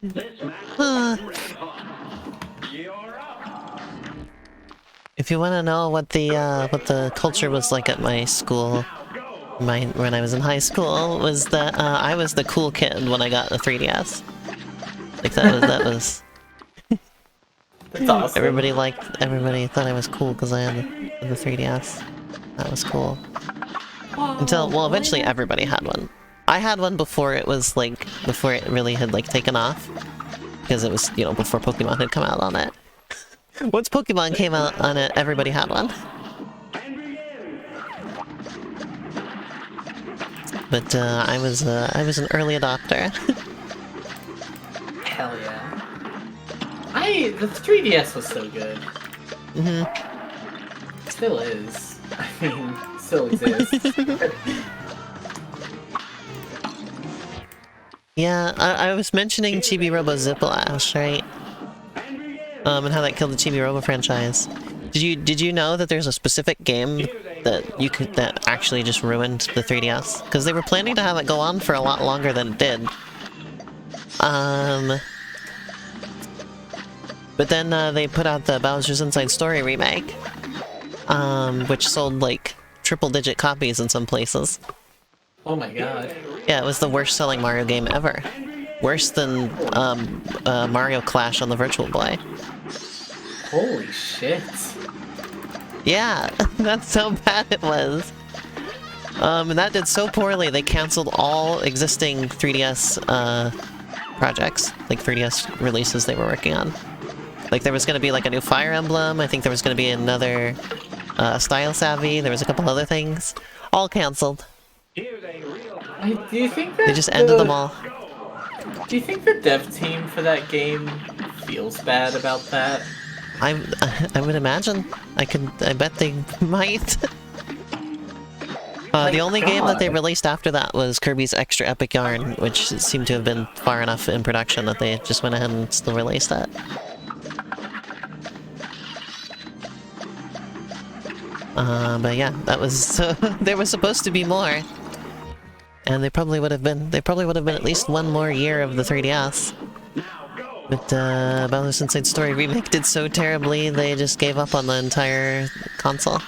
D: This match red hot. You're up.
C: If you want to know what the culture was like at my school, when I was in high school, was that I was the cool kid when I got a 3DS. Like that was.
A: That's awesome.
C: Everybody thought I was cool because I had the 3DS. That was cool. Until, well, eventually everybody had one. I had one before it really had like taken off. Because it was, before Pokemon had come out on it. Once Pokemon came out on it, everybody had one. But I was an early adopter.
A: Hell yeah. The 3DS was so good. Still is. I mean, still exists.
C: Yeah, I was mentioning Chibi Robo Ziplash, right? And how that killed the Chibi Robo franchise. Did you know that there's a specific game that actually just ruined the 3DS? Because they were planning to have it go on for a lot longer than it did. But then they put out the Bowser's Inside Story remake, which sold like triple-digit copies in some places.
A: Oh my god.
C: Yeah, it was the worst-selling Mario game ever. Worse than Mario Clash on the Virtual Boy.
A: Holy shit.
C: Yeah, that's how bad it was. And that did so poorly, they canceled all existing 3DS projects, like 3DS releases they were working on. Like there was going to be like a new Fire Emblem, I think there was going to be another Style Savvy, there was a couple other things. All canceled.
A: Do you think that
C: They just ended them all.
A: Do you think the dev team for that game feels bad about that?
C: I would imagine. I bet they might. The only game that they released after that was Kirby's Extra Epic Yarn, which seemed to have been far enough in production that they just went ahead and still released that. But yeah, that was so. There was supposed to be more, and they probably would have been. They probably would have been at least one more year of the 3DS. But Bowser's Inside Story Remake did so terribly, they just gave up on the entire console.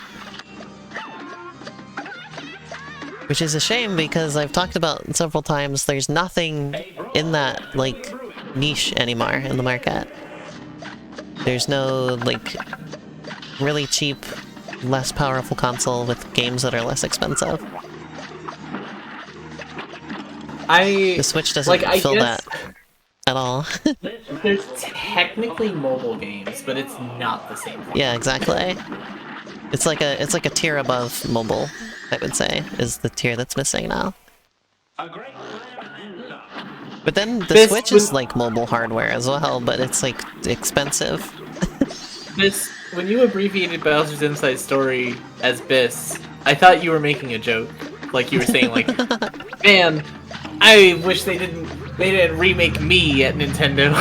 C: Which is a shame, because I've talked about several times, there's nothing in that, like, niche anymore in the market. There's no, like, really cheap, less powerful console with games that are less expensive. The Switch doesn't fill that at all.
A: There's technically mobile games, but it's not the same thing.
C: Yeah, exactly. It's like a tier above mobile, I would say, is the tier that's missing now. But then the Switch is like mobile hardware as well, but it's like expensive.
A: When you abbreviated Bowser's Inside Story as BIS, I thought you were making a joke. Like you were saying, like, man, I wish they didn't remake me at Nintendo.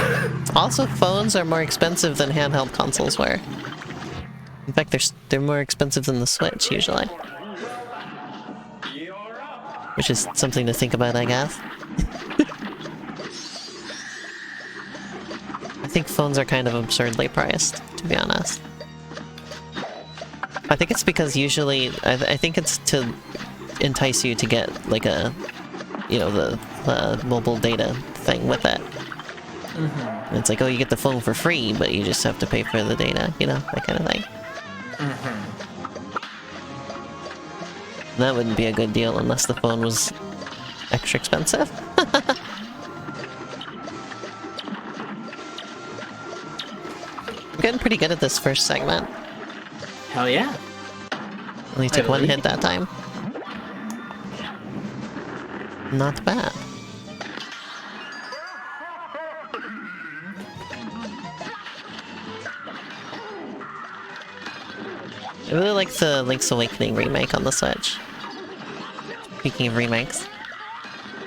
C: Also, phones are more expensive than handheld consoles were. In fact, they're more expensive than the Switch, usually. Which is something to think about, I guess. I think phones are kind of absurdly priced, to be honest. I think it's because usually... I think it's to entice you to get, like, a... You know, the mobile data thing with it.
A: Mm-hmm.
C: And it's like, oh, you get the phone for free, but you just have to pay for the data, you know? That kind of thing.
A: Mm-hmm.
C: That wouldn't be a good deal unless the phone was extra expensive. getting pretty good at this first segment.
A: Hell yeah.
C: Only took one
A: Finally.
C: hit that time. Not bad. I really like the Link's Awakening remake on the Switch. Speaking of remakes,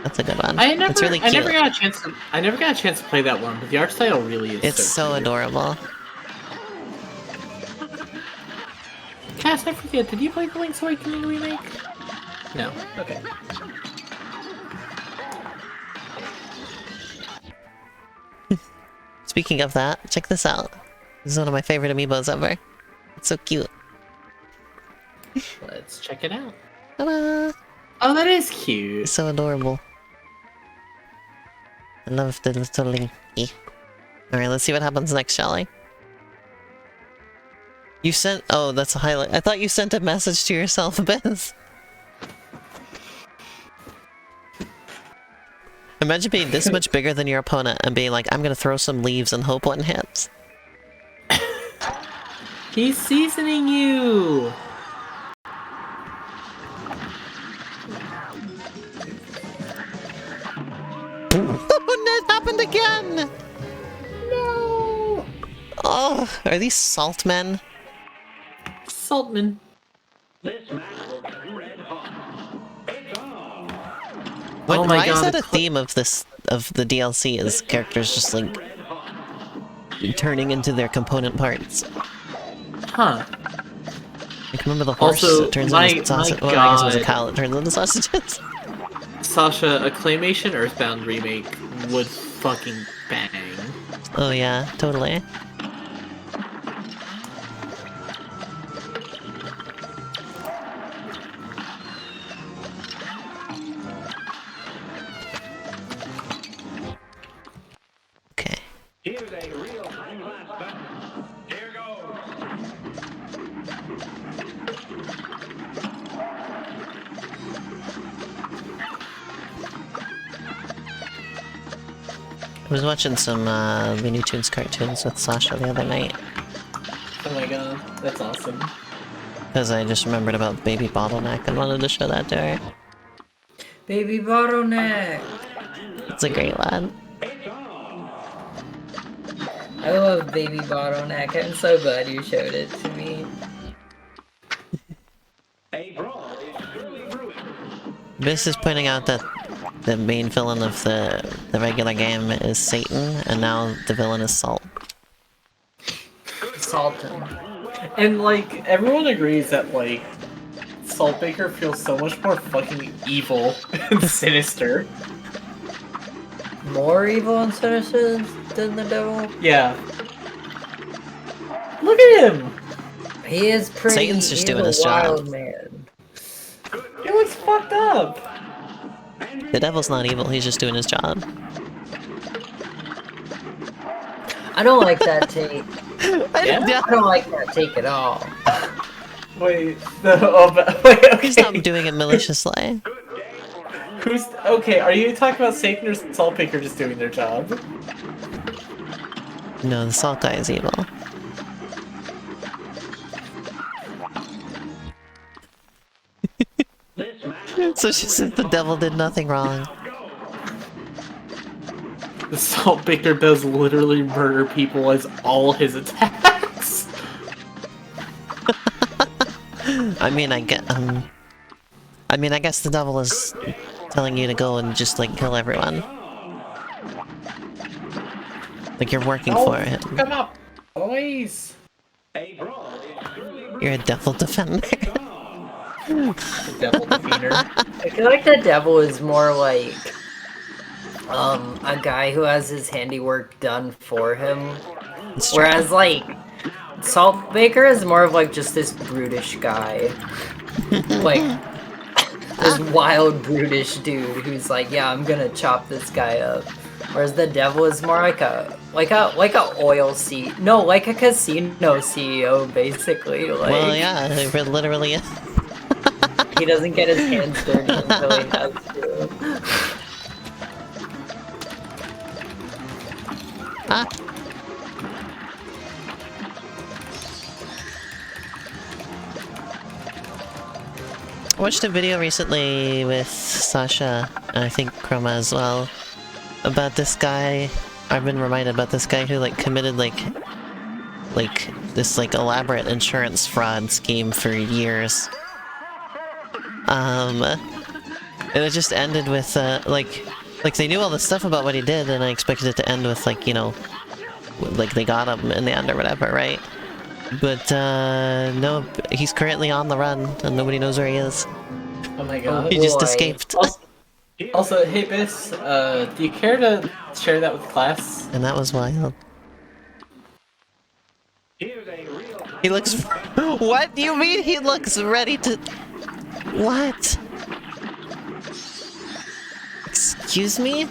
C: that's a good one. It's really cute.
A: I never got a chance to play that one, but the art style really is.
C: It's so
A: cute.
C: adorable.
A: Cass, I forget. Did you play the Link's Awakening remake? No. Okay.
C: Speaking of that, check this out. This is one of my favorite amiibos ever. It's so cute.
A: Let's check it out.
C: Ta-da!
A: Oh, that is cute.
C: It's so adorable. I love the little Linky. Alright, let's see what happens next, shall we? You sent- oh, that's a highlight. I thought you sent a message to yourself, Biz. Imagine being this much bigger than your opponent and being like, I'm gonna throw some leaves and hope one hits.
A: He's seasoning you!
C: Oh, it happened again!
A: No!
C: Oh, are these salt men?
A: Saltman.
D: This match will be red hot. It's on.
C: Why
A: my
C: is
A: God,
C: that a
A: it's
C: theme of this, of the DLC, is characters just like turning into their component parts?
A: Huh.
C: Like, remember the horse
A: Also,
C: that turns
A: my-
C: into sausage?
A: my
C: Well, I guess it was a
A: God.
C: cow that turns into sausages.
A: Sasha, a Claymation Earthbound remake would fucking bang.
C: Oh yeah, totally. Okay.
D: Here's a real-time last battle. Here goes.
C: I was watching some Looney Tunes cartoons with Sasha the other night,
A: Oh my god, that's awesome.
C: because I just remembered about Baby Bottleneck and wanted to show that to her.
B: Baby bottleneck.
C: It's a great lad.
B: I love Baby Bottleneck. I'm so glad you showed it to me.
D: A brawl is surely brewing.
C: This is pointing out that the main villain of the regular game is Satan, and now the villain is Salt.
B: Salton.
A: And like, everyone agrees that like, Saltbaker feels so much more fucking evil and sinister.
B: More evil and sinister than the devil?
A: Yeah. Look at him!
B: He is pretty.
C: Satan's just
B: he's
C: doing
B: a
C: his job.
B: wild man.
A: He looks fucked up!
C: The devil's not evil, he's just doing his job.
B: I don't like that take.
A: Yeah?
B: I don't like that take at all.
A: Wait, wait, okay.
C: He's not doing it maliciously.
A: Who's okay? Are you talking about Satan or Saltbaker just doing their job?
C: No, the Salt guy is evil.
D: This match
C: So she says the devil did nothing wrong.
A: The Saltbaker does literally murder people as all his attacks.
C: I mean, I guess the devil is telling you to go and just like kill everyone. Like you're working for it.
A: Come up, boys.
D: a brawl is surely brewing.
C: You're a devil defender.
A: The devil defeater.
B: I feel like the devil is more like a guy who has his handiwork done for him.
C: It's true.
B: Whereas like Saltbaker is more of like just this brutish guy. Like this wild brutish dude who's like, yeah, I'm gonna chop this guy up. Whereas the devil is more like a oil sea, no, like a casino CEO basically. Like
C: Well, yeah, it literally is.
B: he doesn't get his hands dirty until he has to.
C: Ah. watched a video recently with Sasha, and I think Chroma as well, about this guy. I've been reminded about this guy who like committed like this like elaborate insurance fraud scheme for years. And it just ended with like they knew all the stuff about what he did, and I expected it to end with like, you know, like they got him in the end or whatever, right? But no, he's currently on the run and nobody knows where he is.
A: Oh my god.
C: He just
B: Boy.
C: escaped.
A: Also, hey Biss, do you care to share that with class?
C: And that was wild.
D: Here's a real
C: He looks... What do you mean he looks ready to... What? Excuse me?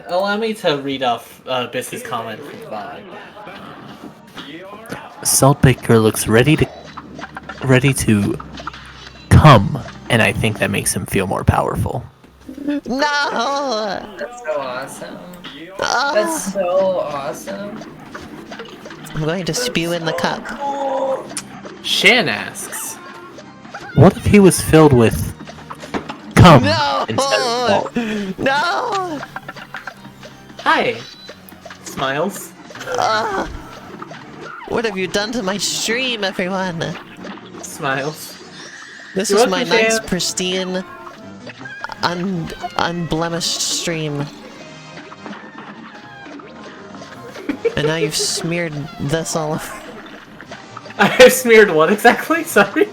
A: Allow me to read off Biss's comment from the VOD. Saltbaker looks ready to come, and I think that makes him feel more powerful.
C: No!
B: That's so awesome.
C: Ah,
B: That's so awesome.
C: I'm going to spew in the cup.
A: Shan asks, what if he was filled with cum
C: No!
A: instead of salt?
C: No!
A: Hi! Smiles.
C: What have you done to my stream, everyone?
A: Smiles.
C: This
A: You're
C: is my
A: welcome,
C: nice,
A: Dan.
C: pristine, unblemished stream. And now you've smeared this all over.
A: I smeared what exactly? Sorry?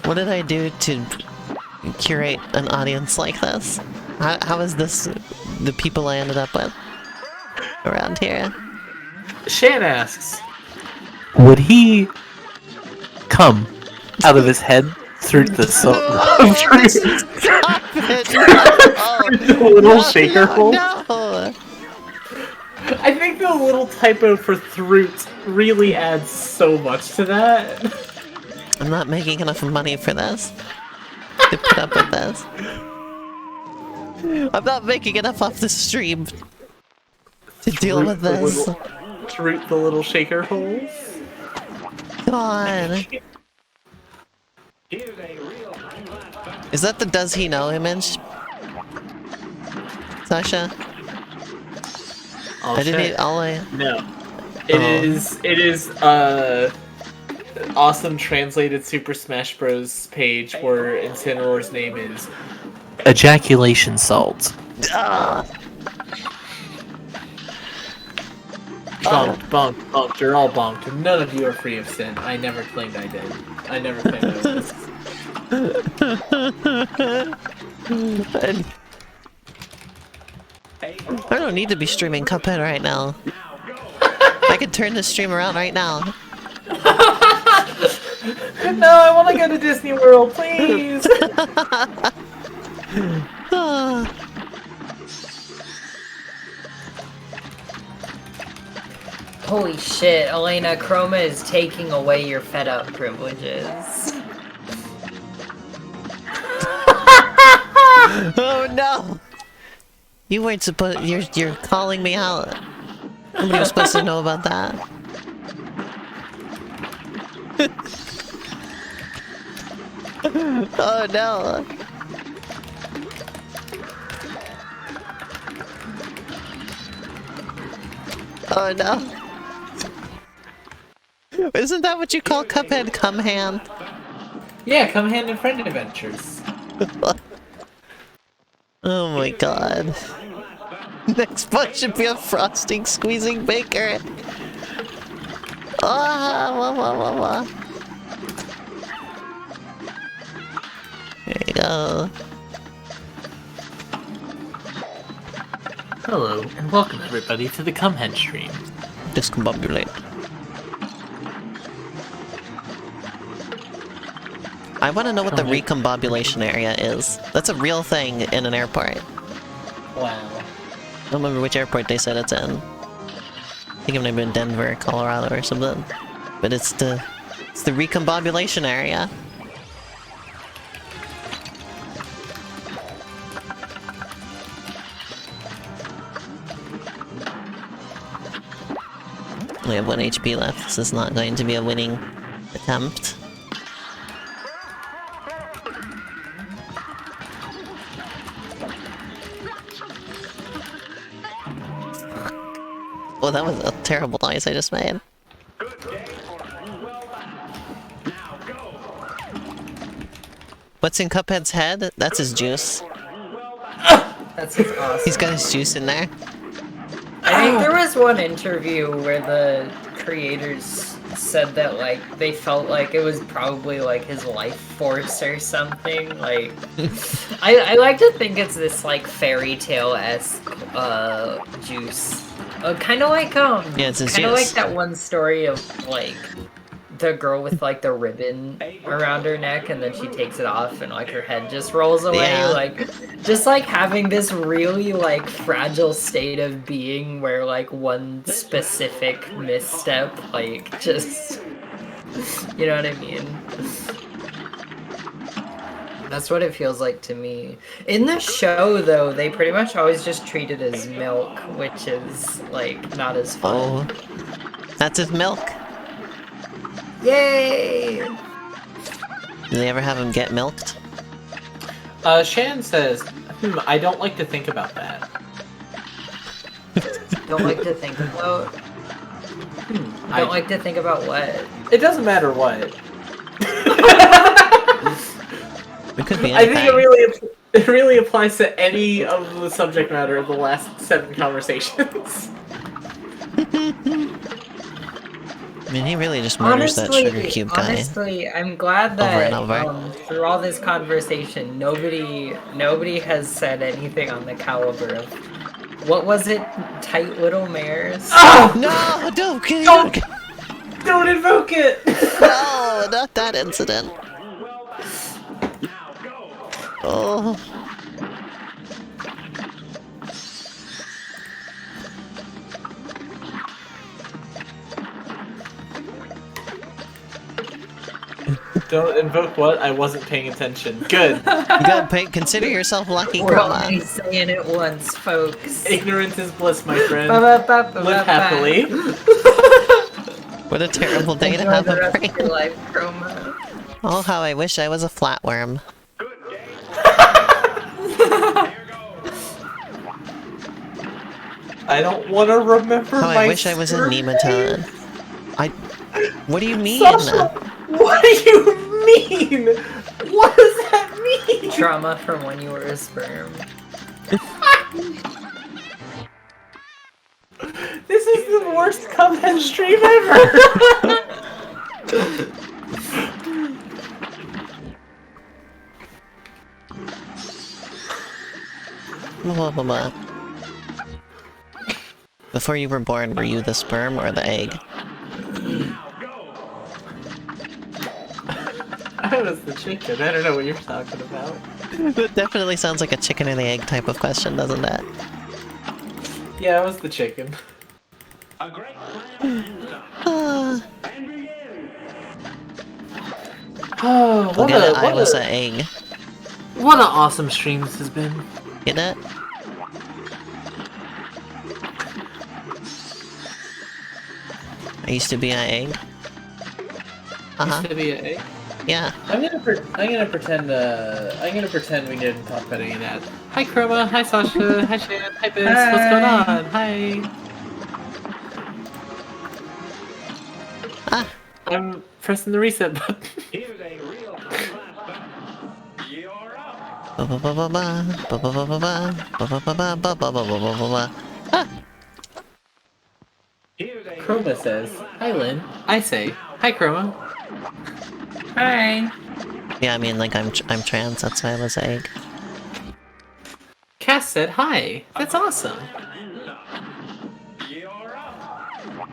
C: What did I do to curate an audience like this? How is this the people I ended up with around here?
A: Shan asks, would he come out of his head through the
C: Stop it!
A: the little shaker hole?
C: No!
A: I think the little typo for "throot" really adds so much to that.
C: I'm not making enough money for this. To put up with this. I'm not making enough off the stream to deal with this.
A: Throot the little shaker holes.
C: Come on.
D: here's a real high-class
C: Is that the does he know image? Sasha?
A: I'll
C: I didn't
A: check.
C: eat all I...
A: No. It is awesome translated Super Smash Bros. Page where Incineroar's name is Ejaculation Salt. Bonked, bonked, bonked. You're all bonked. None of you are free of sin. I never claimed I did. I never claimed I was.
C: I don't need to be streaming Cuphead right now. I could turn this stream around right now.
A: No, I want to go to Disney World, please!
B: Holy shit, Elena, Chroma is taking away your fed up privileges.
C: Oh no! You weren't supposed. You're calling me out. Nobody was supposed to know about that. Oh no! Oh no! Isn't that what you call Cuphead? Come hand?
A: Yeah, come hand in friend adventures.
C: Oh my god. Next one should be a frosting squeezing baker. Ah, wah, wah, wah, wah. There you go.
A: Hello, and welcome everybody to the Cumhead stream.
C: Discombobulate. I want to know what the recombobulation area is. That's a real thing in an airport.
A: Wow.
C: I don't remember which airport they said it's in. I think it might have been Denver, Colorado or something. But it's the recombobulation area. We have 1 HP left. This is not going to be a winning attempt. Oh, that was a terrible noise I just made.
D: Good game for well done. Now go.
C: What's in Cuphead's head? That's his juice.
B: That's just awesome.
C: He's got his juice in there.
B: I think there was one interview where the creators said that, like, they felt like it was probably, like, his life force or something. Like, I like to think it's this, like, fairy tale-esque, juice. Kind of like,
C: yeah, it's his
B: kind of like
C: juice.
B: that one story of, like, the girl with, like, the ribbon around her neck, and then she takes it off, and, like, her head just rolls away.
C: Yeah.
B: Like, just, like, having this really, like, fragile state of being where, like, one specific misstep, like, just... You know what I mean? That's what it feels like to me. In the show, though, they pretty much always just treat it as milk, which is, like, not as fun.
C: Oh. That's his milk.
B: Yay!
C: Do they ever have him get milked?
A: Shan says, I don't like to think about that.
B: Don't like to think about... Don't like to think about what?
A: It doesn't matter what.
C: It could be
A: I think
C: anything.
A: it really applies to any of the subject matter of the last 7 conversations.
C: I mean, he really just murders that sugar cube guy.
B: Honestly, I'm glad that
C: Over and over.
B: through all this conversation, nobody has said anything on the caliber of what was it? Tight little mares.
A: Oh!
C: No! Don't kill
A: Don't- Don't invoke it!
C: No! Not that incident.
D: Now go.
C: Oh.
A: Don't invoke what? I wasn't paying attention. Good.
C: Good, consider yourself lucky,
B: We're
C: Grandma.
B: only saying it once, folks.
A: Ignorance is bliss, my friend.
B: Ba-ba-ba-ba-ba-ba.
A: Live happily.
C: What a terrible day to
B: Enjoy
C: have
B: the
C: a
B: rest
C: brain.
B: of your life, Chroma.
C: Oh, how I wish I was a flatworm.
D: Good game. Here goes.
A: I don't want to remember
C: How
A: my
C: I wish I was a
A: surname.
C: nematode. What do you mean?
A: Sasha, what do you mean? What does that mean?
B: Trauma from when you were a sperm.
A: This is the worst Cuphead stream ever!
C: Blah, blah, blah. Before you were born, were you the sperm or the egg?
A: I was the chicken. I don't know what you're talking about.
C: That definitely sounds like a chicken or the egg type of question, doesn't it?
A: Yeah, I was the chicken.
D: A great plan.
C: Ah,
D: And begin.
A: Oh,
C: I'll get it, I was an egg.
A: what an awesome stream this has been.
C: Get it? I used to be an egg.
A: Used to be an egg.
C: Yeah.
A: I'm gonna pretend we didn't talk about any of that. Hi Chroma, hi Sasha, hi Shan, hi Vince, what's going on? Hi.
C: Ah.
A: I'm pressing the reset button.
D: Here's a real class battle. You're up.
C: Ba ba ba ba ba ba ba ba ba ba ba ba ba ba ba ba ba ba ba ba. Ah!
D: Here's a
A: Chroma says, hi Lynn. I say, hi Chroma.
B: Hi.
C: Yeah, I mean, like, I'm trans, that's why I was an egg.
A: Cass said, hi. That's awesome.
D: You're up.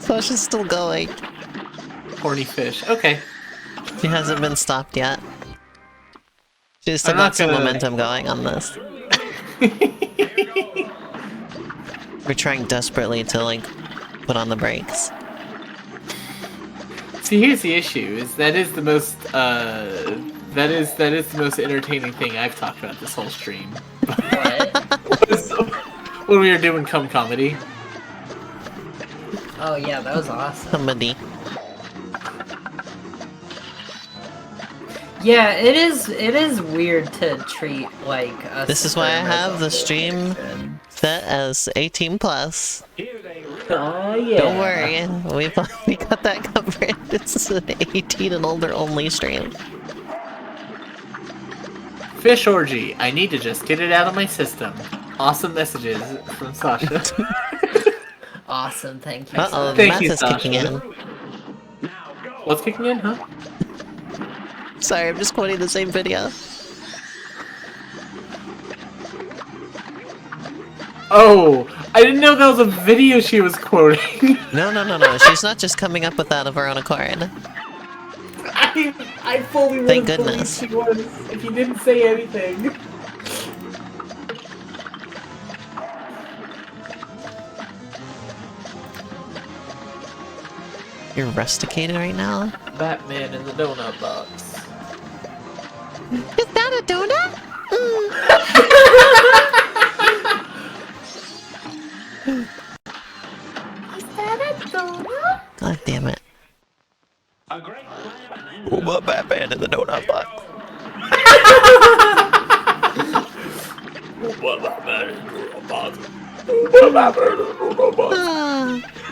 C: So she's still going.
A: Horny fish. Okay.
C: She hasn't been stopped yet. She's still
A: I'm
C: got
A: not
C: some
A: gonna-
C: momentum going on this. We're trying desperately to, like, put on the brakes.
A: See, here's the issue: is that is the most that is the most entertaining thing I've talked about this whole stream.
B: What?
A: Was when we were doing cum comedy.
B: Oh yeah, that was awesome.
C: Somebody.
B: Yeah, it is weird to treat like a
C: This is why I
B: sperm
C: have the
B: as a
C: stream
B: good.
C: set as 18 plus.
A: Oh yeah.
C: Don't worry, we got that covered. This is an 18 and older only stream.
A: Fish orgy. I need to just get it out of my system. Awesome messages from Sasha.
B: Awesome, thank you.
C: Uh-oh, the
A: Thank
C: math
A: you,
C: is kicking
A: Sasha.
C: in.
A: What's kicking in, huh?
C: Sorry, I'm just quoting the same video.
A: Oh, I didn't know that was a video she was quoting.
C: No, she's not just coming up with that of her own accord.
A: I fully would
C: Thank
A: have believed
C: goodness.
A: she was if you didn't say anything.
C: You're rusticated right now?
A: Batman in the donut box.
C: Is that a donut?
B: Is that a donut?
C: God damn it.
D: A great plan.
C: Oh, my Batman in the donut box.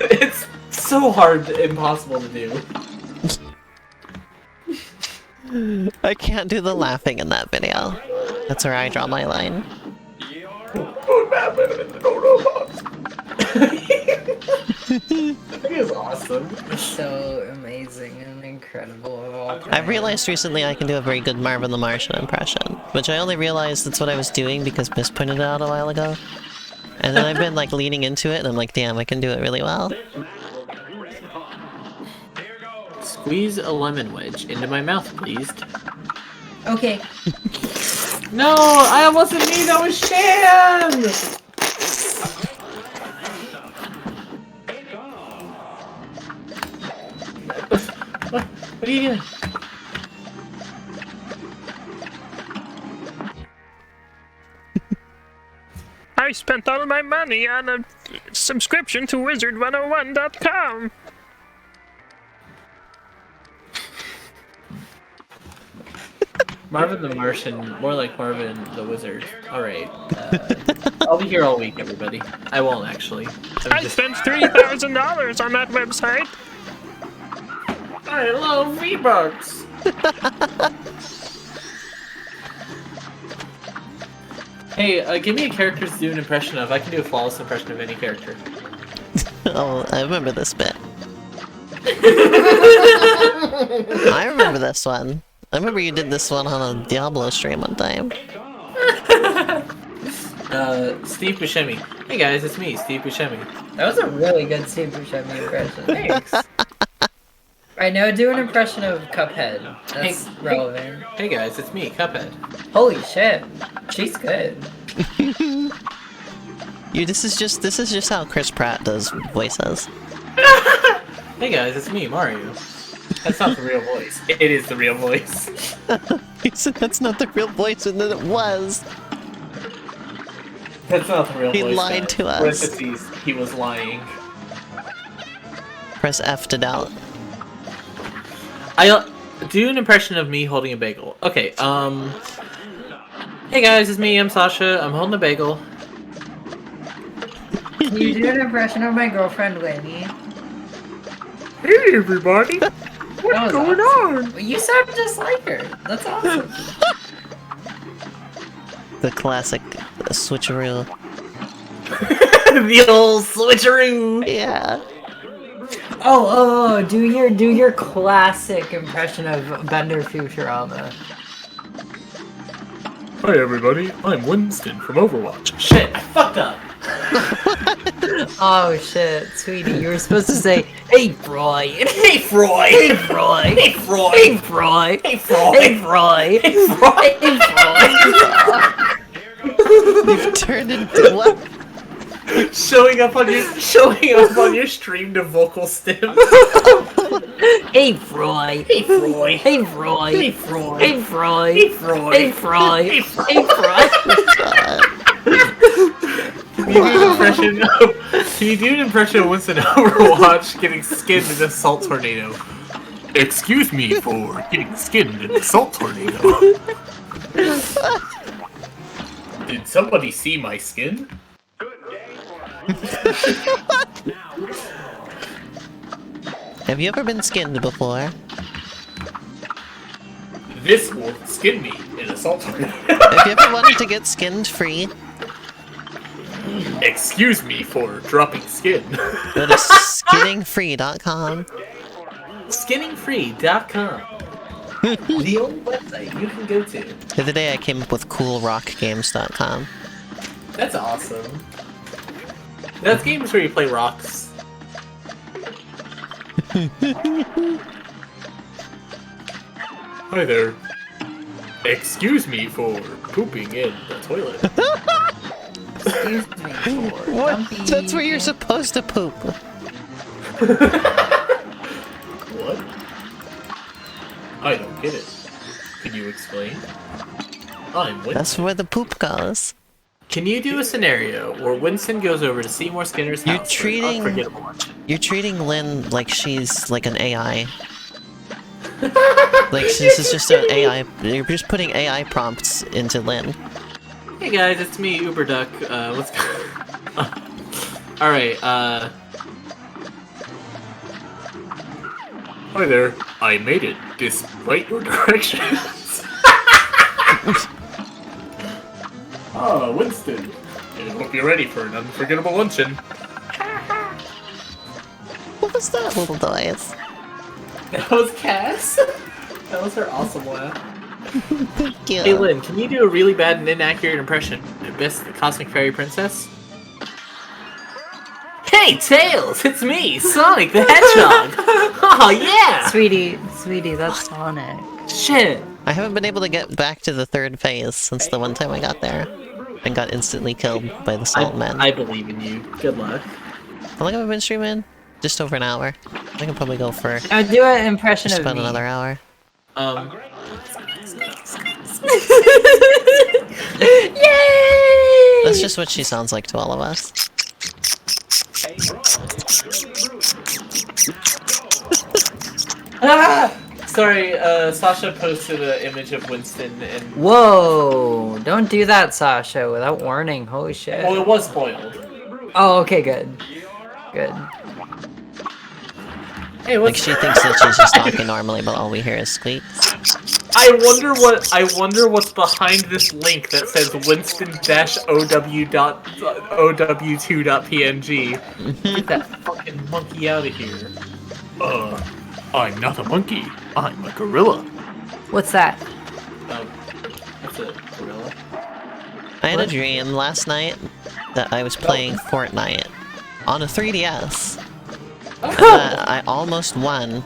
A: It's so hard, impossible to do.
C: I can't do the laughing in that video. That's where I draw my line.
A: Batman in the donut box. That is awesome.
B: So amazing and incredible of all time.
C: I've realized recently I can do a very good Marvin the Martian impression, which I only realized that's what I was doing because Miss pointed it out a while ago. And then I've been like leaning into it and I'm like, damn, I can do it really well.
A: Squeeze a lemon wedge into my mouth, please.
B: Okay.
A: No, I wasn't me, that was Shan! What are you doing?
F: I spent all my money on a subscription to wizard101.com.
A: Marvin the Martian, more like Marvin the Wizard. Alright. I'll be here all week, everybody. I won't, actually.
F: I spent $3,000 on that website.
A: I love V-Bucks! Hey, give me a character to do an impression of. I can do a flawless impression of any character.
C: Oh, I remember this bit. I remember this one. I remember you did this one on a Diablo stream one time.
A: Steve Buscemi. Hey guys, it's me, Steve Buscemi.
B: That was a really good Steve Buscemi impression.
A: Thanks.
B: Alright, now do an impression of Cuphead. That's
A: Hey,
B: relevant.
A: Hey guys, it's me, Cuphead.
B: Holy shit. She's good.
C: This is just how Chris Pratt does voices.
A: Hey guys, it's me, Mario. That's not the real voice. It is the real voice.
C: He said that's not the real voice, and then it was.
A: That's not the real
C: He
A: voice.
C: lied
A: guys.
C: to us.
A: Parentheses, he was lying.
C: Press F to doubt.
A: I'll do an impression of me holding a bagel. Okay, hey guys, it's me, I'm Sasha. I'm holding a bagel.
B: Can you do an impression of my girlfriend, Lenny?
F: Hey everybody!
B: What's
F: going on?
B: You sound just like her. That's awesome.
C: The classic switcheroo.
A: The old switcheroo!
C: Yeah.
B: Oh, do your classic impression of Bender Futurama.
F: Hi everybody, I'm Winston from Overwatch.
A: Shit, I fucked up!
B: Oh shit, sweetie, you were supposed to say, "Hey, Froy."
A: Hey, Froy!
B: Hey, Froy.
A: Hey, Froy!
B: Hey, Froy.
A: Hey, Froy!
B: Hey, Froy.
A: Hey, Froy!
B: Hey, Froy.
C: You've turned into what?
A: Showing up on your stream to vocal stim.
B: Hey, Froy.
A: Hey, Froy!
B: Hey, Froy.
A: Hey, Froy!
B: Hey, Froy.
A: Hey, Froy!
B: Hey, Froy.
A: Hey, Froy!
B: Hey, Froy.
A: Can you do an impression of Winston Overwatch getting skinned in a salt tornado? Excuse me for getting skinned in a salt tornado. Did somebody see my skin?
C: Have you ever been skinned before?
A: This will skin me in a salt tornado.
C: Have you ever wanted to get skinned free?
A: Excuse me for dropping skin.
C: Go to skinningfree.com.
A: Skinningfree.com. The only website you can go to.
C: The other day I came up with coolrockgames.com.
A: That's awesome. That's games where you play rocks. Hi there. Excuse me for pooping in the toilet.
B: Excuse me for
C: What?
B: dumpy-
C: That's where you're supposed to poop.
A: What? I don't get it. Can you explain? I'm Winston.
C: That's where the poop goes.
A: Can you do a scenario where Winston goes over to Seymour Skinner's
C: You're
A: house
C: treating-
A: for an unforgettable lunch?
C: You're treating Lynn like she's like an AI. Like this is just an AI. You're just putting AI prompts into Lynn.
A: Hey guys, it's me, UberDuck. What's Alright, Hi there. I made it, despite your directions. Oh, Winston. I hope you're ready for an unforgettable luncheon.
C: What was that little noise?
A: That was Cass. That was her awesome laugh.
C: Thank you.
A: Hey Lynn, can you do a really bad and inaccurate impression of Best the Cosmic Fairy Princess? Hey Tails, it's me, Sonic the Hedgehog! Oh yeah!
E: Sweetie, that's Sonic.
A: Shit!
C: I haven't been able to get back to the third phase since the one time I got there. And got instantly killed by the salt men.
A: I believe in you. Good luck.
C: How long have I been streaming? Just over an hour. I can probably go for
E: Now do an impression
C: just
E: of
C: about
E: me.
C: another hour.
E: Yay!
C: That's just what she sounds like to all of us.
A: Ah! Sorry, Sasha posted an image of Winston and...
E: Whoa! Don't do that, Sasha, without warning. Holy shit.
A: Well, it was spoiled.
E: Oh, okay, good. Good.
A: Hey,
C: Like
A: what's...
C: she thinks that she's just talking normally, but all we hear is squeaks.
A: I wonder what's behind this link that says Winston-OW2.png. Get that fucking monkey out of here. I'm not a monkey. I'm a gorilla.
E: What's that?
A: That's a gorilla.
C: I had a dream last night that I was playing Fortnite on a 3DS. And that I almost won,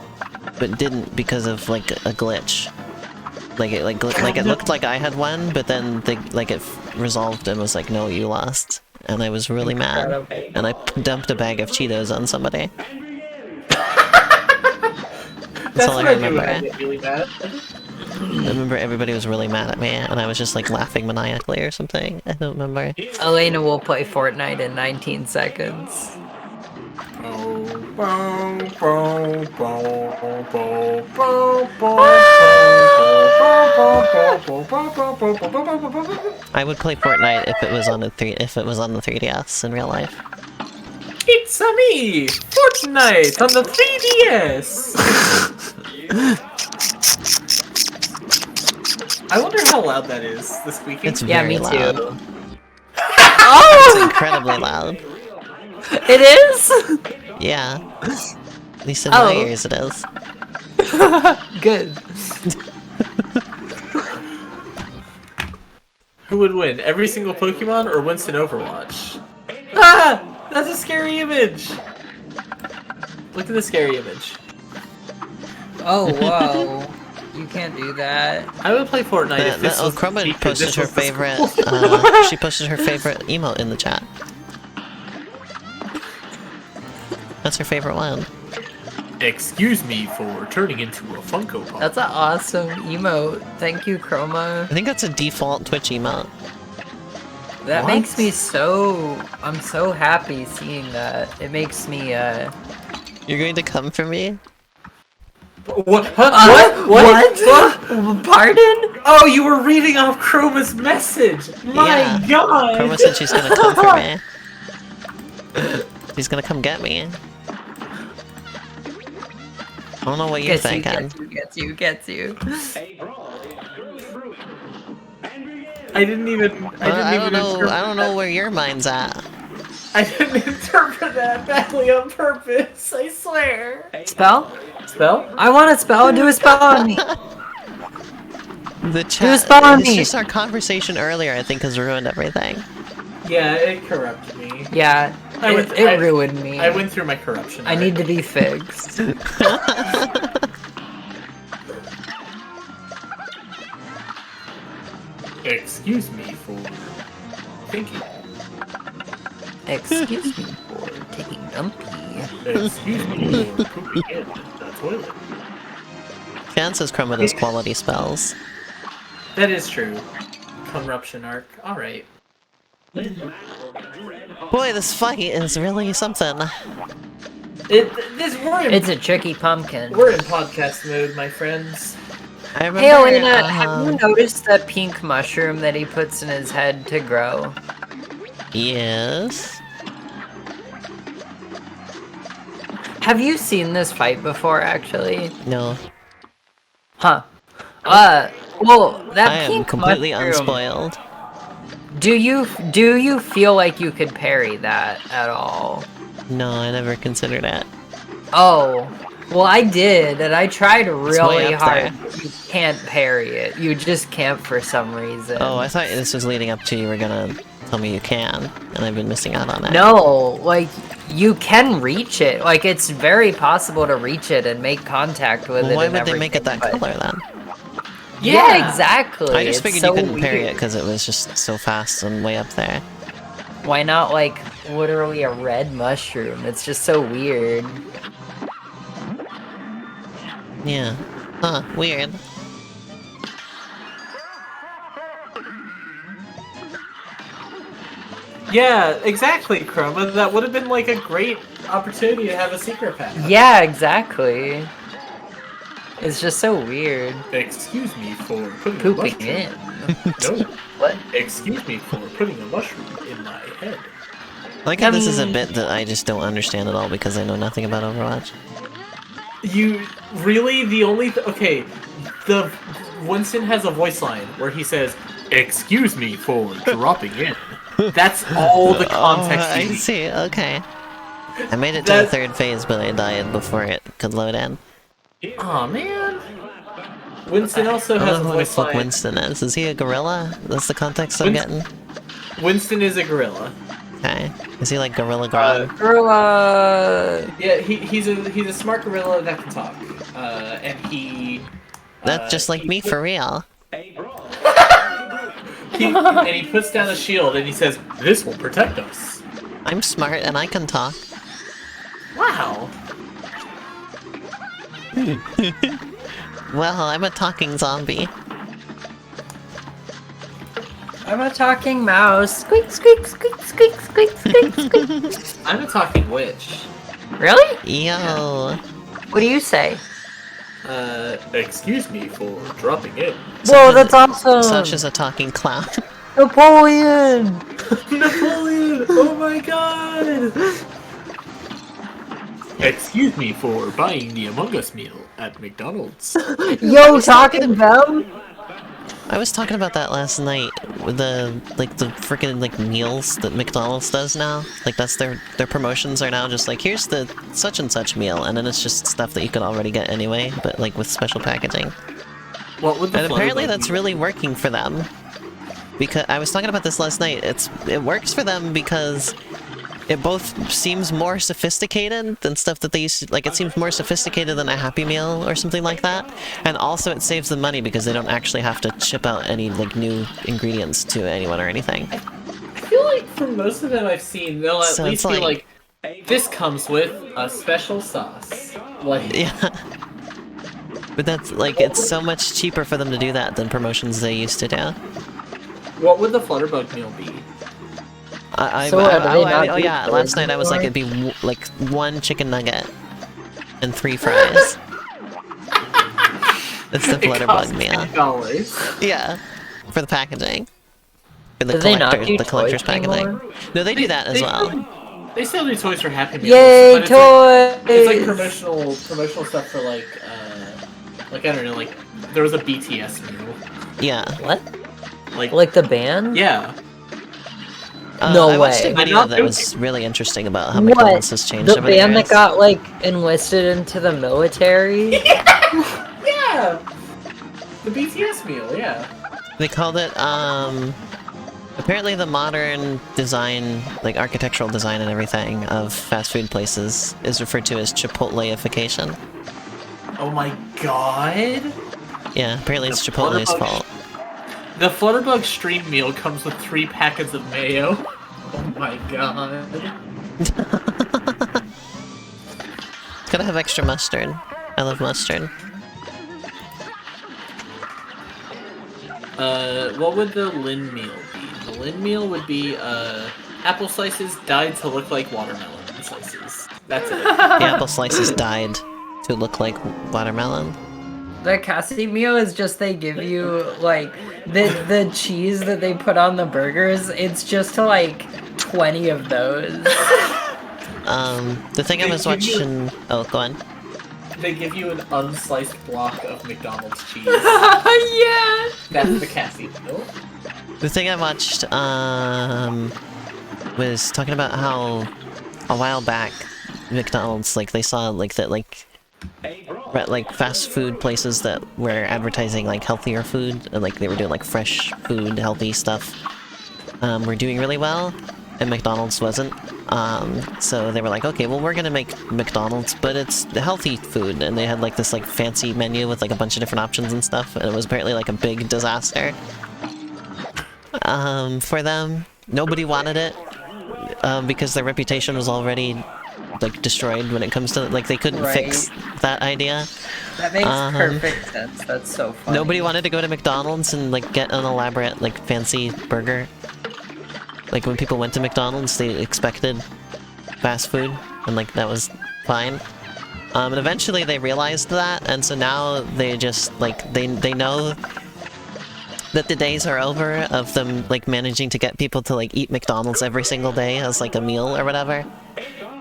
C: but didn't because of like a glitch. Like it looked like I had won, but then it resolved and was like, no, you lost. And I was really mad. And I dumped a bag of Cheetos on somebody. That's all I remember.
A: I get really mad.
C: I remember everybody was really mad at me, and I was just like laughing maniacally or something. I don't remember.
E: Elena will play Fortnite in 19 seconds.
C: I would play Fortnite if it was on the 3DS in real life.
A: It's a me, Fortnite on the 3DS. I wonder how loud that is. The squeaking.
C: It's
E: Yeah,
C: very
E: me
C: loud.
E: too.
C: It's incredibly loud.
E: It is?
C: Yeah. At least in my
E: Oh.
C: ears it is.
E: Good.
A: Who would win? Every single Pokemon or Winston Overwatch? Ah! That's a scary image! Look at the scary image.
E: Oh, whoa. You can't do that.
A: I would play Fortnite if this was
C: Chroma
A: the
C: posted
A: this
C: her
A: was the
C: favorite,
A: school.
C: she posted her favorite emote in the chat. That's her favorite one.
A: Excuse me for turning into a Funko Pop.
E: That's an awesome emote. Thank you, Chroma.
C: I think that's a default Twitch emote.
E: That
A: What?
E: makes me so... I'm so happy seeing that. It makes me,
C: You're going to come for me?
A: What? Huh?
E: What? Pardon?
A: Oh, you were reading off Chroma's message! My
C: Yeah.
A: god!
C: Chroma said she's gonna come for me. She's gonna come get me. I don't know what you're thinking.
E: Gets you.
D: A brawl is currently brewing. And begin.
A: I didn't even interpret
C: I don't know where your mind's at.
A: I didn't interpret that badly on purpose, I swear.
E: Spell?
A: Spell?
E: I want a spell. Do a spell on me.
C: The chat.
E: spell on
C: It's
E: me.
C: just our conversation earlier, I think, has ruined everything.
A: Yeah, it corrupted me.
E: Yeah, it ruined me.
A: I went through my corruption.
E: I need to be fixed.
A: Excuse me for thinking.
E: Excuse me for taking dumpy.
A: Excuse me for pooping in the toilet.
C: Fan says Chroma does quality spells.
A: That is true. Corruption arc. Alright.
C: Boy, this fight is really something.
E: It's a tricky pumpkin.
A: We're in podcast mode, my friends.
C: I remember,
E: Hey, Elena, have you noticed that pink mushroom that he puts in his head to grow?
C: Yes.
E: Have you seen this fight before, actually?
C: No.
E: Huh. Well, that
C: I am
E: pink
C: completely
E: mushroom,
C: unspoiled.
E: Do you feel like you could parry that at all?
C: No, I never considered it.
E: Oh, well, I did, and I tried
C: way
E: really
C: up
E: hard. You can't parry it. You just can't for some reason.
C: Oh, I thought this was leading up to you were gonna tell me you can, and I've been missing out on it.
E: No, like, you can reach it. Like, it's very possible to reach it and make contact with
C: Well,
E: it.
C: why
E: and
C: would they make it that
E: everything, but-
C: color then?
E: Yeah, exactly.
C: I just
E: It's
C: figured
E: so
C: you couldn't parry it
E: weird.
C: because it was just so fast and way up there.
E: Why not, like, literally a red mushroom? It's just so weird.
C: Yeah. Huh, weird.
A: Yeah, exactly, Chroma. That would have been like a great opportunity to have a secret path.
E: Yeah, exactly. It's just so weird.
A: Excuse me for putting
E: Pooping
A: a mushroom.
E: in.
A: No.
E: What?
A: Excuse me for putting a mushroom in my head.
C: Like how this is a bit that I just don't understand at all because I know nothing about Overwatch.
A: You really the only okay, the Winston has a voice line where he says, "Excuse me for dropping in." That's all the context
C: I
A: you need.
C: see, okay. I made it to the third phase, but I died before it could load in.
A: Aw, man. Winston also
C: I
A: has a
C: don't know who the
A: voice
C: fuck
A: line.
C: Winston is. Is he a gorilla? That's the context I'm getting?
A: Winston is a gorilla.
C: Okay. Is he like Gorilla Grodd?
E: Gorilla.
A: Yeah, he's a smart gorilla that can talk. And he...
C: That's just like me for real.
D: A brawl.
A: And he puts down a shield and he says, "This will protect us."
C: I'm smart and I can talk.
A: Wow.
C: Well, I'm a talking zombie.
E: I'm a talking mouse. Squeak, squeak, squeak, squeak, squeak, squeak, squeak.
A: I'm a talking witch.
E: Really?
C: Yo.
E: What do you say?
A: Excuse me for dropping in.
E: Whoa, that's awesome!
C: Such as a talking clown.
E: Napoleon!
A: Napoleon! Oh my god! Excuse me for buying the Among Us meal at McDonald's.
E: Yo, talking them?
C: I was talking about that last night with the freaking meals that McDonald's does now. Like that's their promotions are now just like, here's the such and such meal, and then it's just stuff that you could already get anyway, but like with special packaging.
A: What would the
C: And apparently
A: FlutterBug
C: that's
A: meal?
C: really working for them. Because I was talking about this last night. It works for them because it both seems more sophisticated than stuff that they used to, like, it seems more sophisticated than a Happy Meal or something like that. And also it saves them money because they don't actually have to ship out any, like, new ingredients to anyone or anything.
A: I feel like for most of them I've seen, they'll at
C: So
A: least
C: it's
A: be like, this comes with a special sauce. Like,
C: Yeah. But that's, like, it's so much cheaper for them to do that than promotions they used to do.
A: what would the FlutterBug meal be?
C: Oh yeah, last night I was like, it'd be like 1 chicken nugget and 3 fries. That's the FlutterBug meal.
A: $10.
C: Yeah, for the packaging. For the
E: Do they not do
C: collector's
E: toys
C: packaging.
E: anymore?
C: No, they do that as well.
A: They still do toys for Happy Meals.
E: Yay,
A: but
E: toys!
A: It's like promotional stuff for like I don't know, like there was a BTS meal.
C: Yeah.
E: What?
A: Like
E: the band?
A: Yeah.
E: No
C: I watched
E: way.
C: a video that was really interesting about how McDonald's has changed
E: The
C: over the
E: band
C: years.
E: that got like enlisted into the military?
A: Yeah! The BTS meal, yeah.
C: They called it, apparently the modern design, like architectural design and everything of fast food places is referred to as Chipotle-ification.
A: Oh my god!
C: Yeah, apparently it's Chipotle's fault.
A: The FlutterBug stream meal comes with 3 packets of mayo. Oh my god.
C: It's gotta have extra mustard. I love mustard.
A: What would the Lynn meal be? The Lynn meal would be, apple slices dyed to look like watermelon slices. That's it.
C: The apple slices dyed to look like watermelon.
E: The Cassie meal is just they give you like the cheese that they put on the burgers. It's just like 20 of those.
C: The thing I was watching. Oh, go on.
A: They give you an unsliced block of McDonald's cheese.
E: Yeah.
A: That's the Cassie meal.
C: The thing I watched was talking about how a while back McDonald's they saw that fast food places that were advertising healthier food and they were doing fresh food, healthy stuff were doing really well, and McDonald's wasn't. So they were like, okay, well we're gonna make McDonald's, but it's healthy food, and they had this fancy menu with a bunch of different options and stuff, and it was apparently a big disaster for them. Nobody wanted it because their reputation was already destroyed when it comes to they couldn't fix that idea.
E: That makes perfect sense. That's so funny.
C: Nobody wanted to go to McDonald's and get an elaborate fancy burger. When people went to McDonald's, they expected fast food, and that was fine. And eventually they realized that, and so now they just they know that the days are over of them managing to get people to eat McDonald's every single day as a meal or whatever.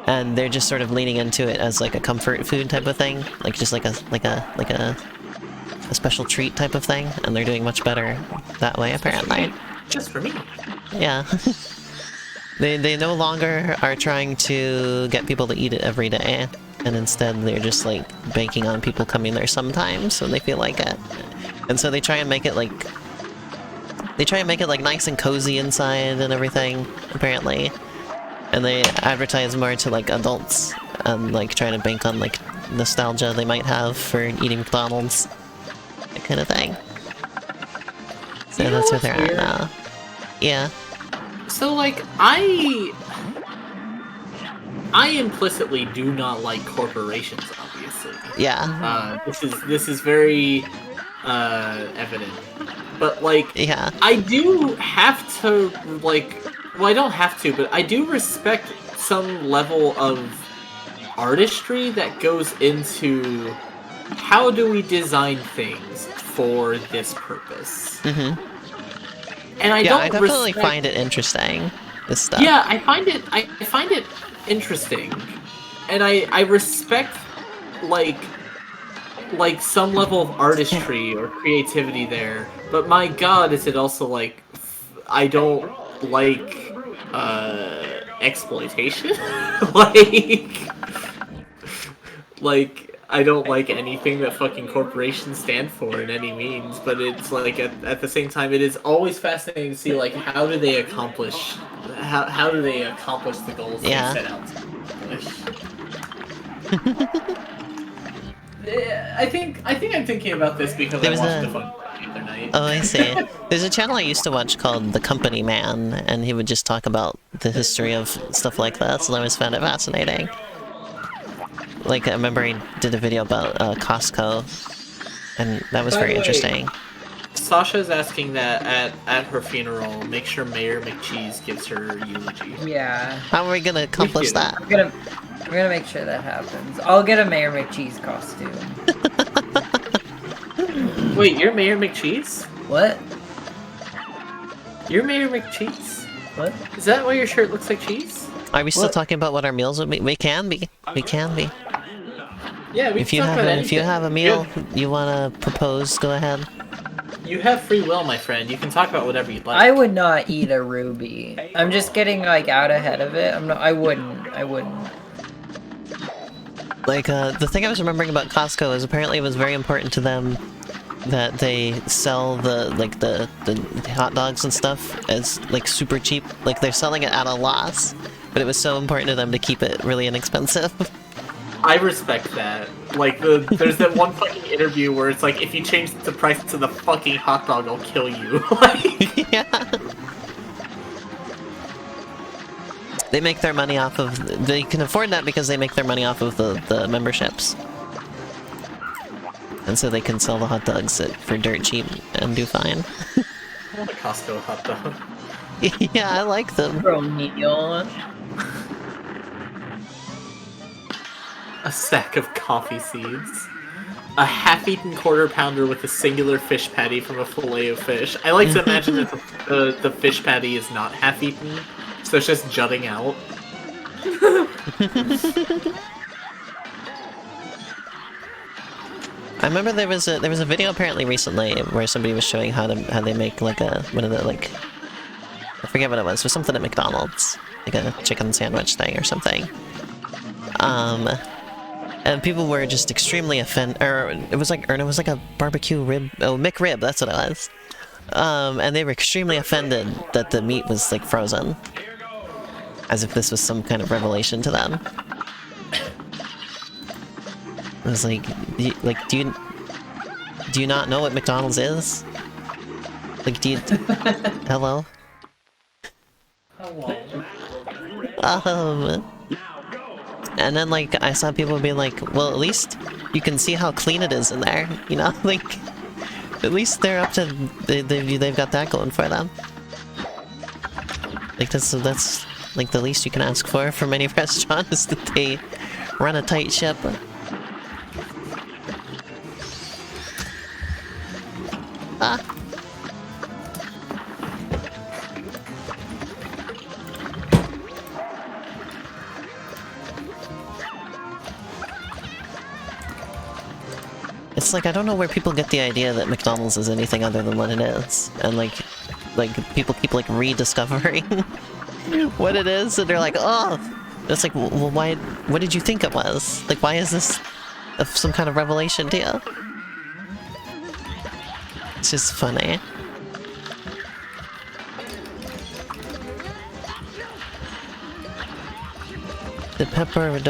C: And they're just sort of leaning into it as a comfort food type of thing, just a special treat type of thing, and they're doing much better that way apparently.
A: Just for me.
C: Yeah. They no longer are trying to get people to eat it every day, and instead they're just banking on people coming there sometimes when they feel like it. And so they try and make it nice and cozy inside and everything, apparently. And they advertise more to adults and trying to bank on nostalgia they might have for eating McDonald's, that kind of thing. So that's where they're at now. Yeah. So
A: I implicitly do not like corporations, obviously.
C: Yeah.
A: This is very evident. But
C: yeah.
A: I do have to well, I don't have to, but I do respect some level of artistry that goes into how do we design things for this purpose.
C: Mm-hmm.
A: And I
C: definitely find it interesting, this stuff.
A: Yeah, I find it interesting. And I respect some level of artistry or creativity there. But my god, is it also I don't like exploitation. I don't like anything that fucking corporations stand for in any means, but it's at the same time it is always fascinating to see how do they accomplish the goals they set out to accomplish. I think I'm thinking about this because I watched the fun the other night.
C: Oh, I see. There's a channel I used to watch called The Company Man, and he would just talk about the history of stuff like that, so I always found it fascinating. I remember he did a video about Costco, and that was very interesting.
A: Sasha's asking that at her funeral, make sure Mayor McCheese gives her eulogy.
E: Yeah.
C: How are we gonna accomplish that?
E: We're gonna make sure that happens. I'll get a Mayor McCheese costume.
A: Wait, you're Mayor McCheese?
E: What?
A: You're Mayor McCheese?
E: What?
A: Is that why your shirt looks like cheese?
C: Are we still
A: What?
C: talking about what our meals would be? We can be. We can be.
A: Yeah, we
C: If
A: can
C: you
A: talk
C: have
A: about
C: a,
A: anything.
C: if you have a meal you wanna propose, go ahead.
A: You have free will, my friend. You can talk about whatever you'd like.
E: I would not eat a ruby. I'm just getting like out ahead of it. I wouldn't.
C: Like, the thing I was remembering about Costco is apparently it was very important to them that they sell the hot dogs and stuff as, like, super cheap. Like, they're selling it at a loss, but it was so important to them to keep it really inexpensive.
A: I respect that. Like, there's that one fucking interview where it's like, if you change the price to the fucking hot dog, I'll kill you. Like,
C: Yeah. They make their money off of... They can afford that because they make their money off of the memberships. And so they can sell the hot dogs for dirt cheap and do fine.
A: I want a Costco hot dog.
C: Yeah, I like them.
E: Bro, Neil.
A: A sack of coffee seeds. A half-eaten quarter-pounder with a singular fish patty from a fillet of fish. I like to imagine that the fish patty is not half-eaten, so it's just jutting out.
C: I remember there was a video apparently recently where somebody was showing how they make like one of the like, I forget what it was something at McDonald's, like a chicken sandwich thing or something. And people were just extremely offended, or it was like a barbecue rib, McRib, that's what it was. And they were extremely offended that the meat was like frozen, as if this was some kind of revelation to them. I was like, do you not know what McDonald's is? Like, do you... Hello? And then, like, I saw people be like, well, at least you can see how clean it is in there, you know? Like, at least they're up to... They've got that going for them. Like, that's like, the least you can ask for from any restaurant is that they run a tight ship. Ah. It's like, I don't know where people get the idea that McDonald's is anything other than what it is. And like people keep like rediscovering what it is, and they're like, oh! It's like, well, why, what did you think it was? Like, why is this some kind of revelation to you? It's just funny. The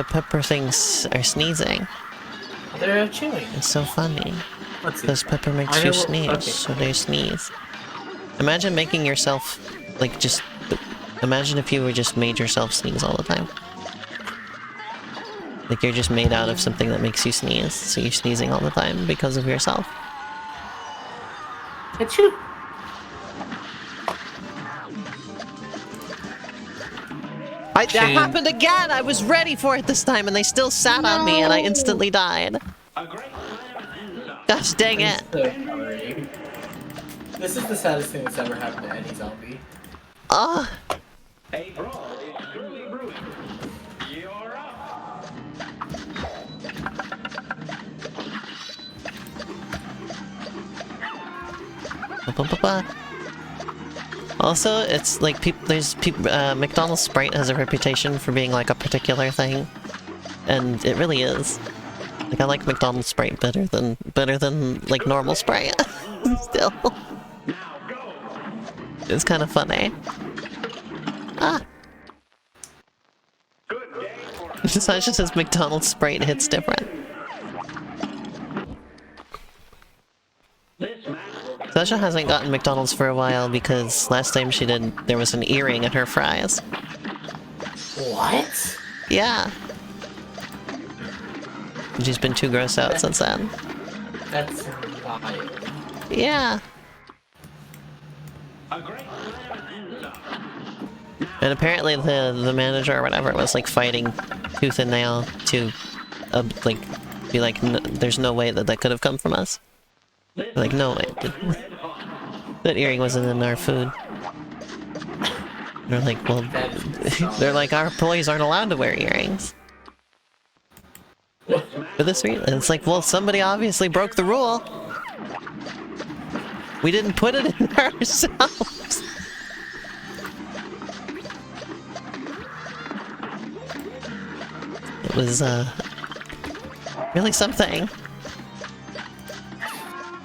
C: pepper things are sneezing.
A: They're chewing.
C: It's so funny.
A: Let's see.
C: Because pepper makes you sneeze,
A: okay.
C: so they sneeze. Imagine making yourself, like, just... Imagine if you were just made yourself sneeze all the time. Like, you're just made out of something that makes you sneeze, so you're sneezing all the time because of yourself.
A: Achoo!
C: That happened again! I was ready for it this time, and they still sat on me, and I instantly died. Gosh dang it.
A: I'm so sorry. This is the saddest thing that's ever happened to any zombie.
C: Ah.
D: A brawl is truly brewing. You're up.
C: Also, it's like McDonald's Sprite has a reputation for being like a particular thing, and it really is. Like, I like McDonald's Sprite better than like normal Sprite. Still, it's kind of funny. Ah. Sasha says McDonald's Sprite hits different. Sasha hasn't gotten McDonald's for a while because last time she did, there was an earring in her fries.
A: What?
C: Yeah. She's been too grossed out since then.
A: That's wild.
C: Yeah.
D: A great plan.
C: And apparently the manager or whatever was like fighting tooth and nail to like be like, there's no way that could have come from us. Like, no way. That earring wasn't in our food. They're like, well, they're like, our employees aren't allowed to wear earrings. For this reason, it's like, well, somebody obviously broke the rule. We didn't put it in ourselves. It was, really something.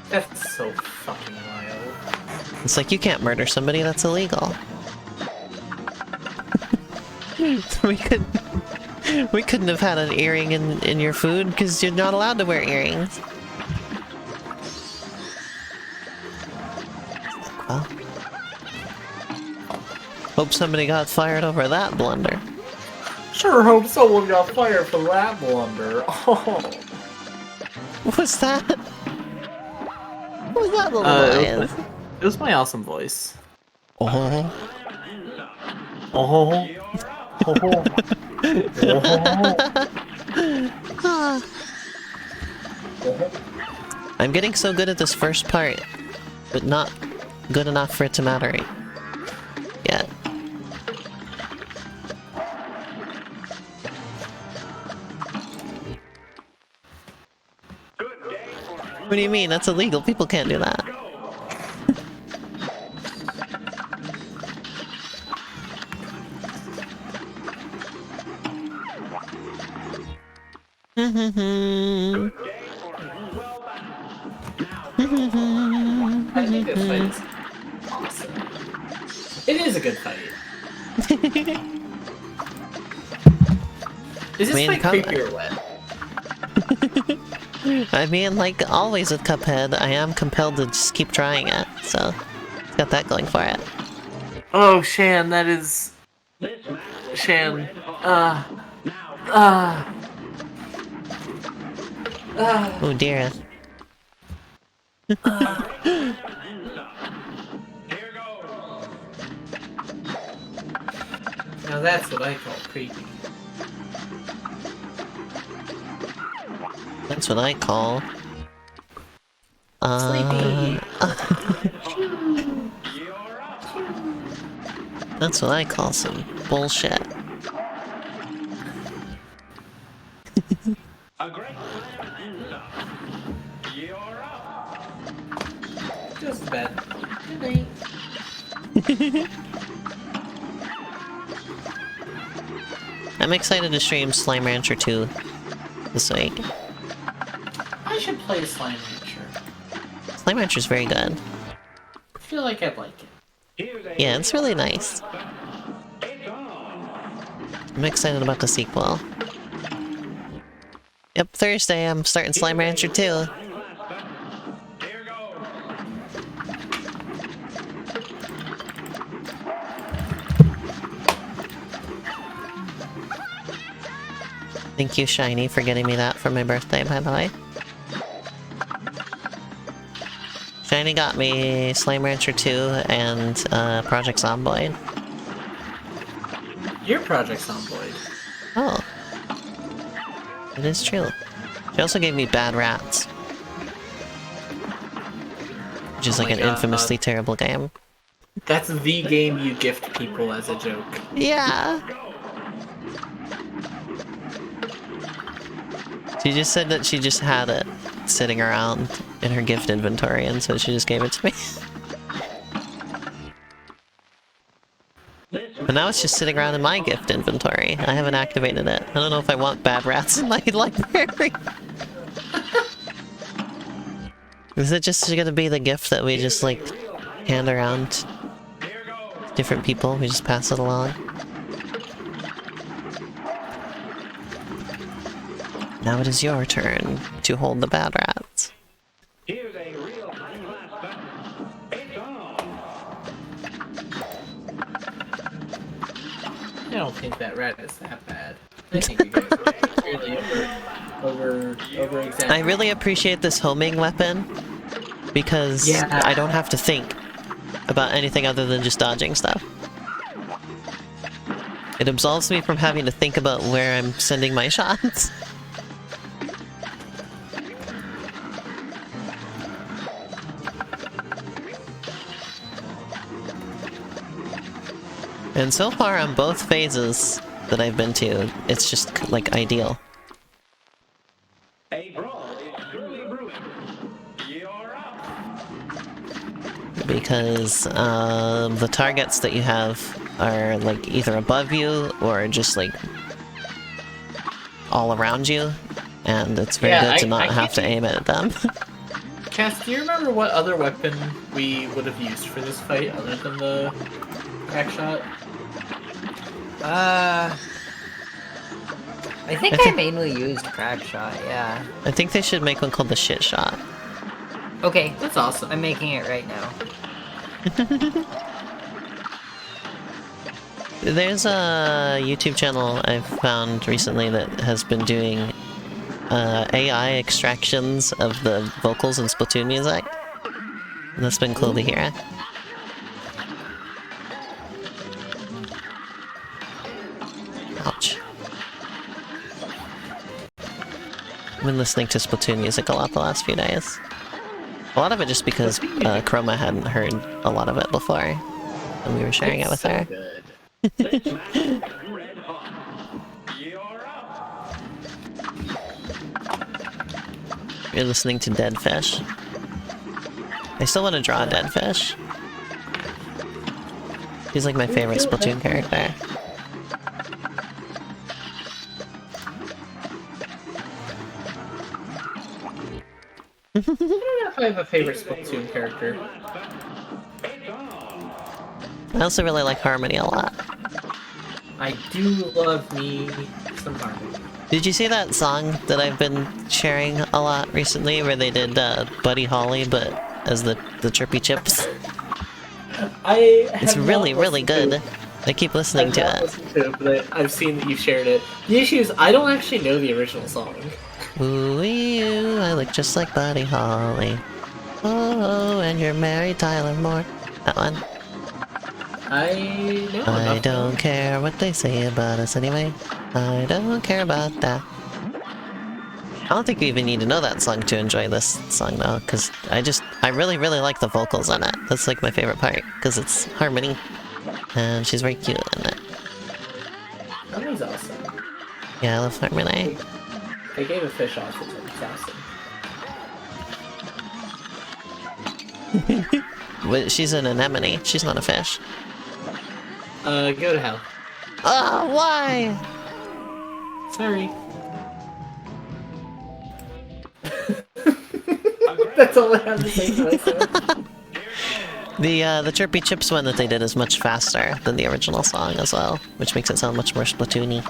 A: That's so fucking wild.
C: It's like, you can't murder somebody, that's illegal. We couldn't have had an earring in your food, because you're not allowed to wear earrings. Well, hope somebody got fired over that blunder.
A: Sure hope someone got fired for that blunder. Oh.
C: What was that? What was that little noise?
A: It was my awesome voice.
C: Oh.
A: Oh. Oh.
C: I'm getting so good at this first part, but not good enough for it to matter yet. What do you mean? That's illegal. People can't do that.
A: I think this fight is awesome. It is a good fight. Is this fight creepy or wet?
C: I mean, like always with Cuphead, I am compelled to just keep trying it, so it's got that going for it.
A: Oh, Shan, that is... Shan,
C: Oh dear.
A: Now that's what I call creepy.
C: That's what I call...
A: Sleepy.
C: That's what I call some bullshit.
D: A great plan. You're up.
A: Just bad.
C: I'm excited to stream Slime Rancher 2 this week.
A: I should play Slime Rancher.
C: Slime Rancher's very good.
A: I feel like I'd like it.
C: Yeah, it's really nice. I'm excited about the sequel. Yep, Thursday I'm starting Slime Rancher 2. Thank you, Shiny, for getting me that for my birthday, by the way. Shiny got me Slime Rancher 2 and Project Zomboid.
A: Your Project Zomboid.
C: Oh. It is true. She also gave me Bad Rats. Which is like an infamously terrible game.
A: That's the game you gift people as a joke.
C: Yeah! She just said that she just had it sitting around in her gift inventory, and so she just gave it to me. But now it's just sitting around in my gift inventory. I haven't activated it. I don't know if I want Bad Rats in my library. Is it just gonna be the gift that we just, like, hand around to different people? We just pass it along? Now it is your turn to hold the Bad Rats.
D: Here's a real high-class battle. It's on.
A: I don't think that rat is that bad. I think you guys are really over-exaggerating.
C: I really appreciate this homing weapon, because I don't have to think. about anything other than just dodging stuff. It absolves me from having to think about where I'm sending my shots. And so far on both phases that I've been to, it's just, like, ideal.
D: A brawl is surely brewing. You're up.
C: Because the targets that you have are like either above you or just like all around you, and it's very good to not have to aim at them.
A: Cass, do you remember what other weapon we would have used for this fight other than the crack shot?
E: I think I mainly used crack shot, yeah.
C: I think they should make one called the shit shot.
E: Okay,
A: That's awesome.
E: I'm making it right now.
C: There's a YouTube channel I've found recently that has been doing AI extractions of the vocals in Splatoon music. And that's been cool to hear. Ouch. I've been listening to Splatoon music a lot the last few days. A lot of it just because Chroma hadn't heard a lot of it before, and we were sharing it with her.
A: Good.
D: Red hot. You're up.
C: You're listening to Dead Fish. I still want to draw a Dead Fish. He's like my favorite Splatoon character.
A: I don't know if I have a favorite Splatoon character.
C: I also really like Harmony a lot.
A: I do love me some Harmony.
C: Did you see that song that I've been sharing a lot recently, where they did Buddy Holly, but as the Chirpy Chips? It's really, really good. I keep listening to it.
A: Listened to it, but I've seen that you shared it. The issue is, I don't actually know the original song.
C: Ooh, I look just like Buddy Holly. Oh, and you're married, Tyler Moore. That one.
A: I know.
C: I don't care what they say about us anyway. I don't care about that. I don't think you even need to know that song to enjoy this song though, because I really, really like the vocals on it. That's like my favorite part, because it's Harmony. And she's very cute in it.
A: Harmony's awesome.
C: Yeah, I love Harmony.
A: They gave a fish off it, it's awesome.
C: But she's an anemone, she's not a fish.
A: Go to hell.
C: Oh, why?
A: Sorry. That's all I have to say for myself.
C: The Chirpy Chips one that they did is much faster than the original song as well, which makes it sound much more Splatoony.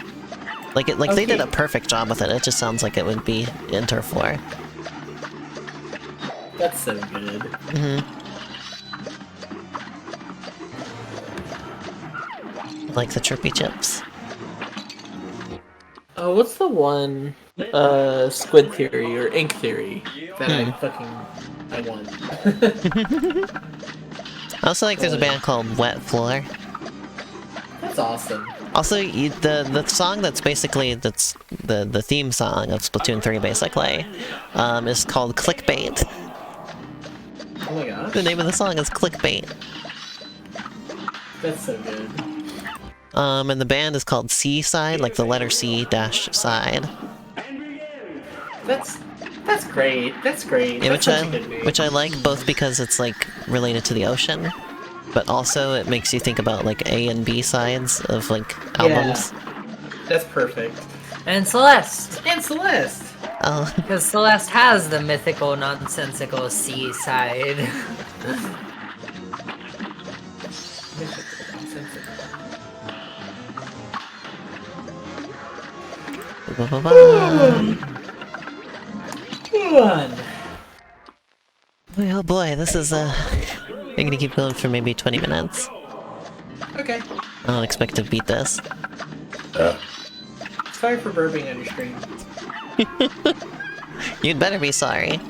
C: They did a perfect job with it. It just sounds like it would be Inter 4.
A: That's so good.
C: Like the Chirpy Chips.
A: Oh, what's the one? Squid Theory or Ink Theory that I won.
C: I also like there's a band called Wet Floor.
A: That's awesome.
C: Also, the song that's basically the theme song of Splatoon 3 basically is called Clickbait.
A: Oh my gosh.
C: The name of the song is Clickbait.
A: That's so good.
C: And the band is called Seaside, like the letter C dash side.
A: That's great. That's great.
C: Yeah,
A: That's such a good name.
C: which I like both because it's like related to the ocean, but also it makes you think about like A and B sides of like albums.
A: Yeah, that's perfect.
E: And Celeste!
A: And Celeste!
C: Oh,
E: Because Celeste has the mythical, nonsensical sea side.
A: One.
C: oh boy, this is I'm gonna keep going for maybe 20 minutes.
A: Okay.
C: I don't expect to beat this.
A: Sorry for burping on your stream.
C: You'd better be sorry.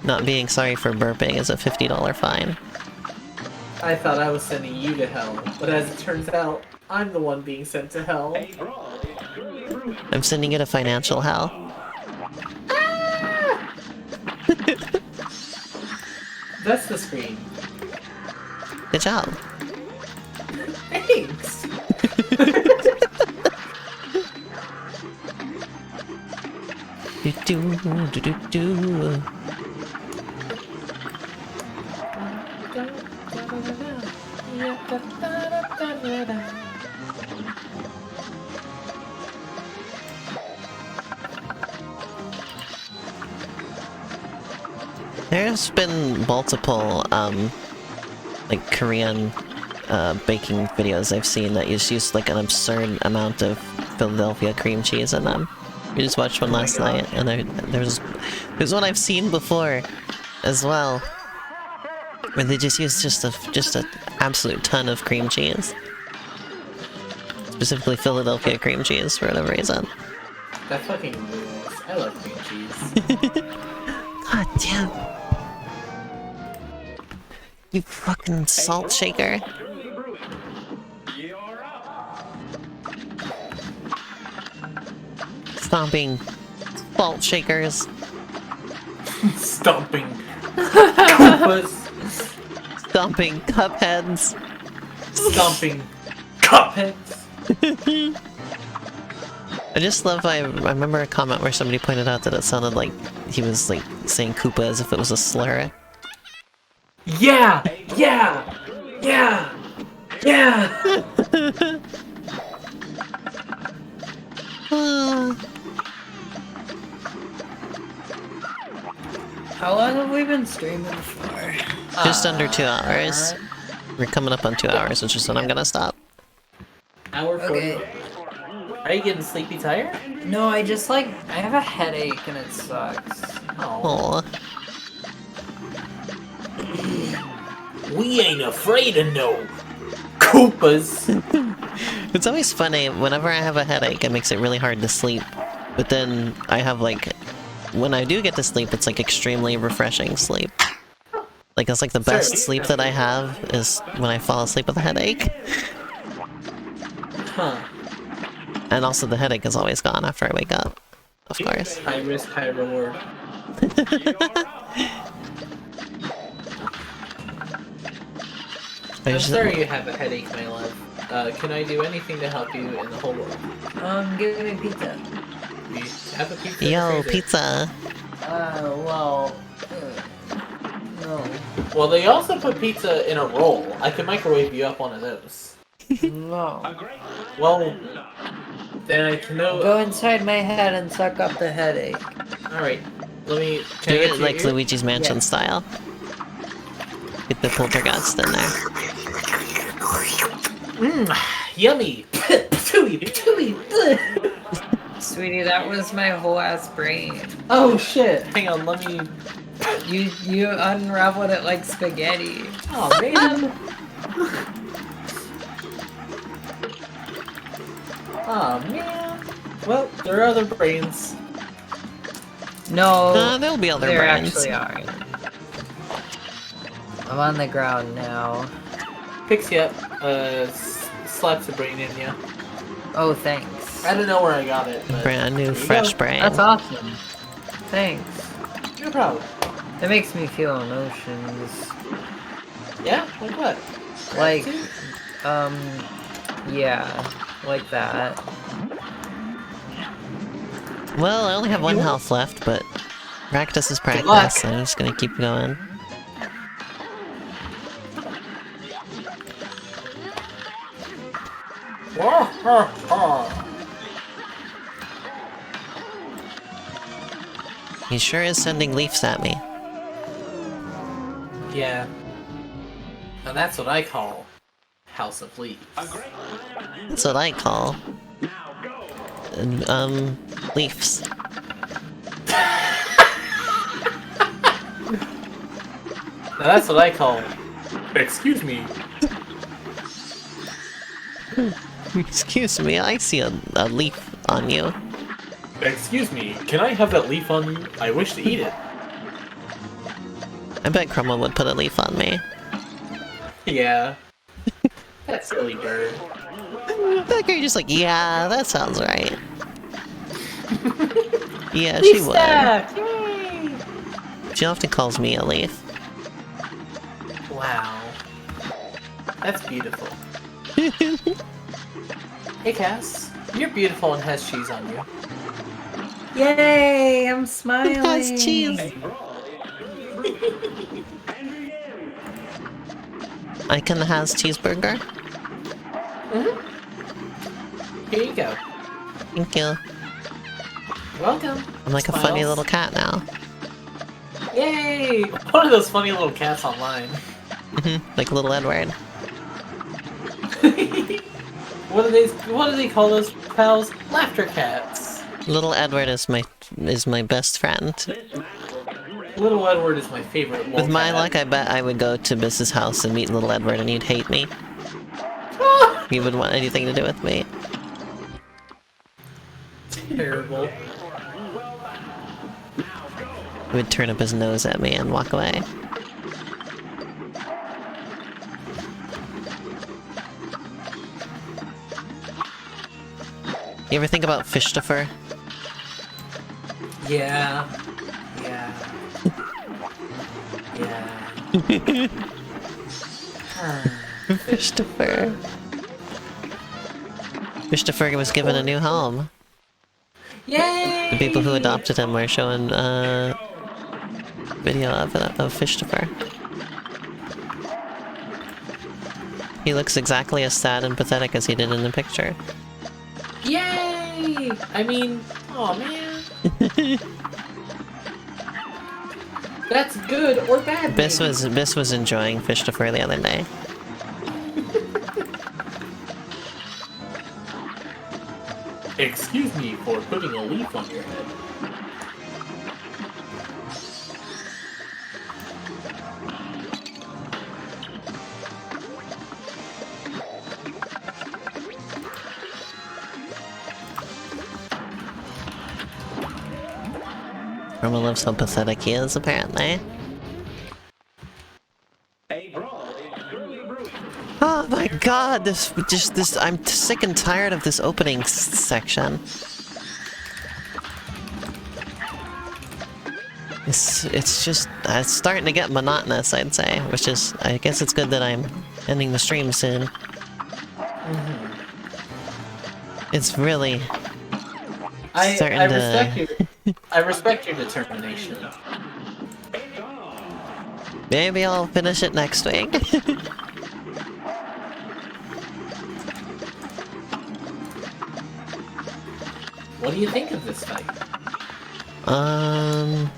C: Not being sorry for burping is a $50 fine.
A: I thought I was sending you to hell, but as it turns out, I'm the one being sent to hell.
C: I'm sending you to financial hell.
A: That's the screen.
C: Good job.
A: Thanks!
C: Do. There's been multiple, like Korean, baking videos I've seen that use like an absurd amount of Philadelphia cream cheese in them. We just watched one last night, and there's one I've seen before, as well, where they just use just a absolute ton of cream cheese, specifically Philadelphia cream cheese for whatever reason.
A: That fucking rules. I love cream cheese.
C: God damn! You fucking salt shaker! Stomping salt shakers.
A: Stomping Koopas.
C: Stomping Cupheads.
A: Stomping Cupheads.
C: I just love, I remember a comment where somebody pointed out that it sounded like he was like saying Koopa as if it was a slur.
A: Yeah! Yeah! Yeah! Yeah!
E: How long have we been streaming for?
C: Just under 2 hours. We're coming up on 2 hours, which is when I'm gonna stop.
A: Hour 40.
E: Okay.
A: Are you getting sleepy tired?
E: No, I just like, I have a headache and it sucks.
A: Oh.
C: Aw.
A: We ain't afraid of no Koopas.
C: It's always funny, whenever I have a headache, it makes it really hard to sleep. But then I have like, when I do get to sleep, it's like extremely refreshing sleep. Like it's like the best sleep that I have is when I fall asleep with a headache.
A: Huh.
C: And also the headache is always gone after I wake up, of course.
A: High risk, high reward. I'm sorry you have a headache, my love. Can I do anything to help you in the whole world?
E: Give me pizza.
A: We have a pizza.
C: Yo, pizza!
E: Well, no.
A: Well, they also put pizza in a roll. I could microwave you up one of those.
E: No.
A: Well, then I can know.
E: Go inside my head and suck up the headache.
A: Alright, let me.
C: Do
A: Can I
C: it
A: get
C: like
A: you?
C: Luigi's Mansion style. Get the poltergeist in there.
A: Yummy! Tooey!
E: Sweetie, that was my whole ass brain.
A: Oh shit! Hang on, let me.
E: You unraveled it like spaghetti.
A: Oh man! Oh man! Well, there are other brains.
E: No,
C: There'll be other
E: there
C: brains.
E: actually are. I'm on the ground now.
A: Picks you up, slaps a brain in you.
E: Oh, thanks.
A: I don't know where I got it, but.
C: Brand new,
A: there you
C: fresh
A: go.
C: brain.
E: That's awesome. Thanks.
A: No problem.
E: That makes me feel emotions.
A: Yeah? Like what?
E: Like,
A: Gratitude?
E: yeah, like that.
C: Well, I only have one health left, but practice is
A: luck.
C: practice, so I'm just gonna keep going. He sure is sending leaves at me.
A: Yeah. And that's what I call House of Leaves.
C: That's what I call... leaves.
A: Now that's what I call... Excuse me.
C: Excuse me, I see a leaf on you.
A: Excuse me, can I have that leaf on you? I wish to eat it.
C: I bet Crumble would put a leaf on me.
A: Yeah. That silly bird.
C: Like, you're just like, yeah, that sounds right. Yeah, she would.
A: Yay!
C: She often calls me a leaf.
A: Wow. That's beautiful. Hey Cass, you're beautiful and has cheese on you.
E: Yay! I'm smiling.
C: It has cheese. Icon has cheeseburger.
A: Here you go.
C: Thank you.
A: Welcome.
C: I'm like a
A: Smiles.
C: funny little cat now.
A: Yay! One of those funny little cats online.
C: Like little Edward.
A: What do they call those pals? Laughter cats.
C: Little Edward is my best friend.
A: Little Edward is my favorite.
C: With my luck, I bet I would go to Biss's house and meet little Edward and he'd hate me. He wouldn't want anything to do with me.
A: Terrible.
C: He would turn up his nose at me and walk away. You ever think about Fishtifer?
A: Yeah. Yeah. Yeah.
C: Fishtifer. Fishtifer was given a new home.
A: Yay!
C: The people who adopted him were showing video of Fishtifer. He looks exactly as sad and pathetic as he did in the picture.
A: Yay! I mean, oh man. That's good or bad.
C: Biss was enjoying Fishtifer the other day.
A: Excuse me for putting a leaf on your head.
C: Roma loves how pathetic he is, apparently. Oh my god, this, I'm sick and tired of this opening section. It's just, it's starting to get monotonous, I'd say, which is, I guess it's good that I'm ending the stream soon. It's really starting
A: I respect your determination.
C: Maybe I'll finish it next week.
A: What do you think of this fight?
C: I'm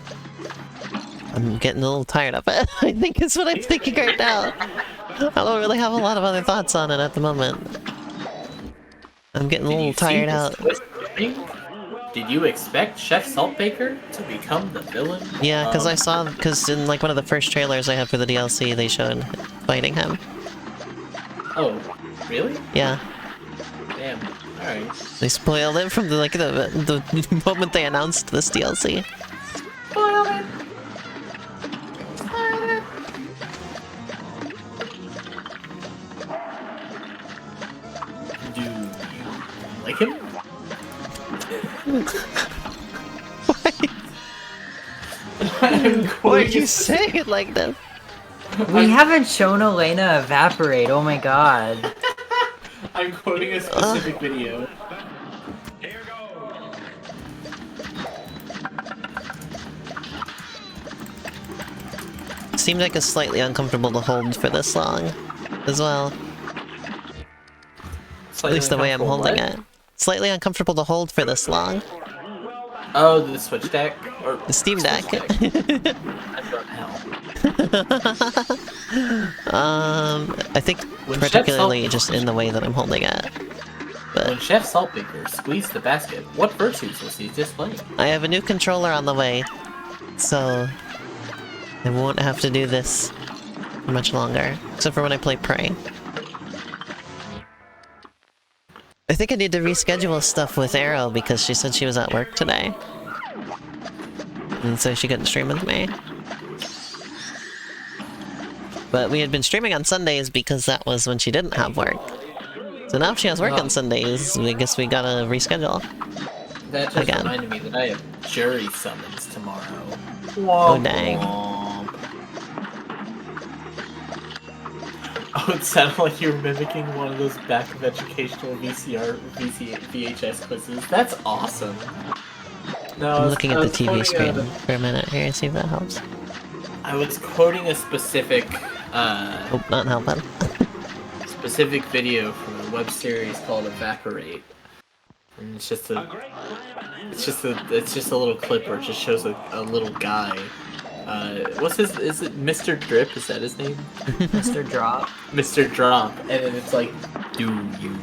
C: getting a little tired of it. I think is what I'm thinking right now. I don't really have a lot of other thoughts on it at the moment. I'm getting a little tired out.
A: Did you expect Chef Saltbaker to become the villain?
C: Yeah, because in like one of the first trailers I had for the DLC, they showed fighting him.
A: Oh, really?
C: Yeah.
A: Damn. Alright.
C: They spoiled it from the moment they announced this DLC.
A: Spoil it! Spoil it! Do you like him?
C: Why did you say it like that?
E: We haven't shown Elena evaporate, oh my god.
A: I'm quoting a specific video.
C: Seemed like it's slightly uncomfortable to hold for this long, as well. At least the way I'm holding it. Slightly uncomfortable to hold for this long.
A: Oh, the Switch Deck? Or
C: the Steam Deck.
A: I'm going to hell.
C: I think particularly just in the way that I'm holding it. But
A: when Chef Saltbaker squeezed the basket, what virtues was he displaying?
C: I have a new controller on the way, so I won't have to do this much longer, except for when I play Prey. I think I need to reschedule stuff with Arrow because she said she was at work today. And so she couldn't stream with me. But we had been streaming on Sundays because that was when she didn't have work. So now if she has work on Sundays, I guess we gotta reschedule.
A: That just
C: Again.
A: reminded me that I have jury summons tomorrow.
C: Oh, dang.
A: Oh, it sounded like you were mimicking one of those back of educational VHS quizzes. That's awesome. No,
C: I'm looking at the TV screen for a minute here, see if that helps.
A: I was quoting a specific,
C: Oh, not helping.
A: specific video from a web series called Evaporate. And it's just a little clip where it just shows a little guy. What's his? Is it Mr. Drip? Is that his name?
E: Mr. Drop.
A: Mr. Drop, and then it's like, do you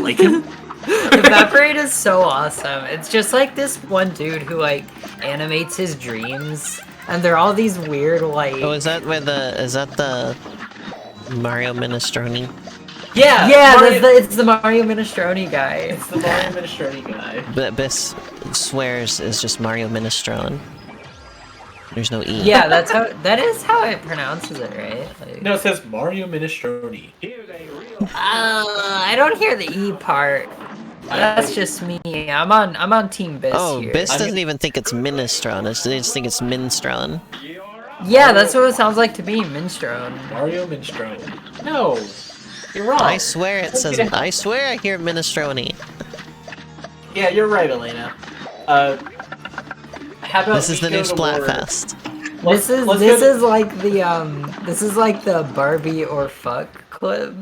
A: like him?
E: Evaporate is so awesome. It's just like this one dude who like animates his dreams, and they're all these weird like.
C: Oh, is that the Mario Minestrone?
A: Yeah,
E: it's the Mario Minestrone guy.
A: It's the Mario Minestrone guy.
C: But Biss swears is just Mario Minestrone. There's no E.
E: Yeah, that is how it pronounces it, right? Like,
A: No, it says Mario Minestrone.
E: I don't hear the E part. That's just me. I'm on Team Biss
C: Oh,
E: here.
C: Biss doesn't even think it's minestrone. They just think it's minstrone.
E: Yeah, that's what it sounds like to me, Minstrone.
A: Mario Minestrone. No, you're wrong.
C: I swear it says. I swear I hear minestrone.
A: Yeah, you're right, Elena. How about
C: This is the new Splatfest.
E: This is like the Barbie or fuck clip.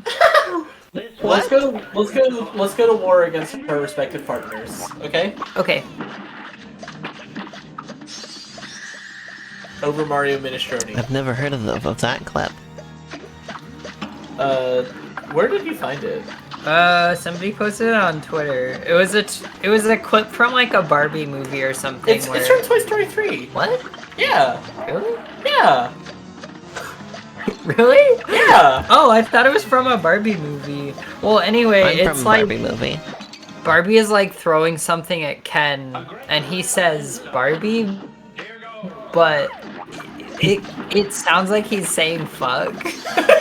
A: Let's go to war against our respective partners. Okay.
E: Okay.
A: Over Mario Minestrone.
C: I've never heard of that clip.
A: Where did you find it?
E: Somebody posted it on Twitter. It was a clip from like a Barbie movie or something.
A: It's from Toy Story 3.
E: What?
A: Yeah.
E: Really?
A: Yeah.
E: Really?
A: Yeah.
E: Oh, I thought it was from a Barbie movie. Well, anyway,
C: I'm
E: it's
C: from
E: like
C: Barbie movie.
E: Barbie is like throwing something at Ken, and he says Barbie, but it sounds like he's saying fuck.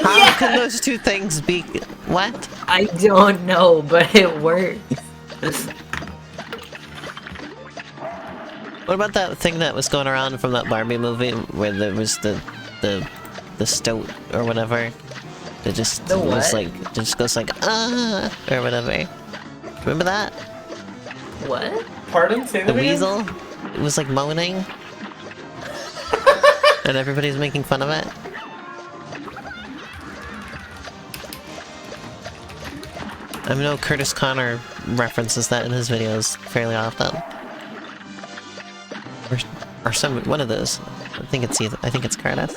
C: How can those two things be? What?
E: I don't know, but it works.
C: What about that thing that was going around from that Barbie movie where there was the stoat or whatever? It just
E: The
C: was
E: what?
C: like just goes like or whatever. Remember that?
E: What?
A: Pardon? Say
C: The
A: that again?
C: weasel? It was like moaning. And everybody's making fun of it. I know Curtis Connor references that in his videos fairly often. Or one of those. I think it's Curtis.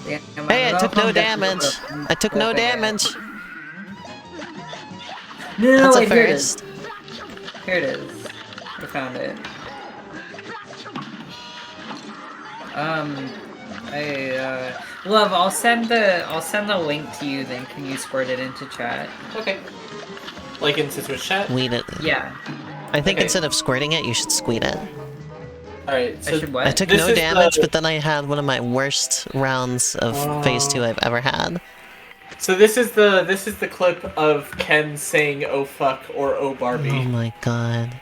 C: Hey, I took no damage! I took no damage!
E: No,
C: That's a
E: wait, here it is.
C: first.
E: Here it is. I found it. Love, I'll send the link to you. Then can you squirt it into chat?
A: Okay. Like into Twitch chat?
C: Weed it.
E: Yeah.
C: I think
A: Okay.
C: instead of squirting it, you should squeeze it.
A: Alright, so
E: I should what?
C: I took
A: This
C: no
A: is
C: damage,
A: the-
C: but then I had one of my worst rounds of Phase 2 I've ever had.
A: So this is the clip of Ken saying "Oh fuck" or "Oh Barbie."
C: Oh my god.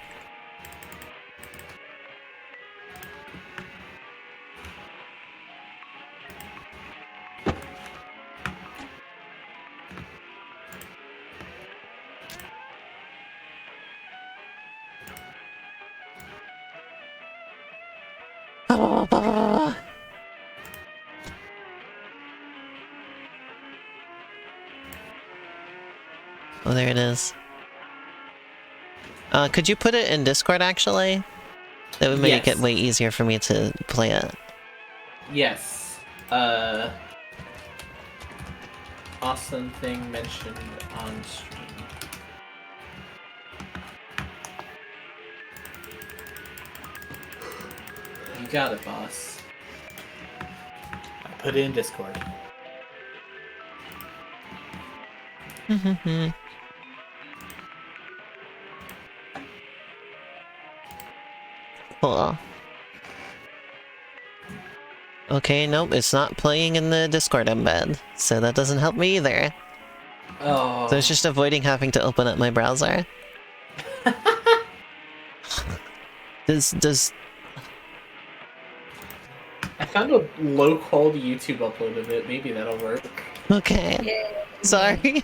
C: Oh, there it is. Could you put it in Discord, actually? That would make
A: Yes.
C: it way easier for me to play it.
A: Yes. Awesome thing mentioned on stream. You got it, boss. I put it in Discord.
C: Cool. Okay, nope, it's not playing in the Discord embed, so that doesn't help me either.
A: Oh.
C: So it's just avoiding having to open up my browser. Does...
A: I found a low-quality YouTube upload of it. Maybe that'll work.
C: Okay.
B: Yay.
C: Sorry.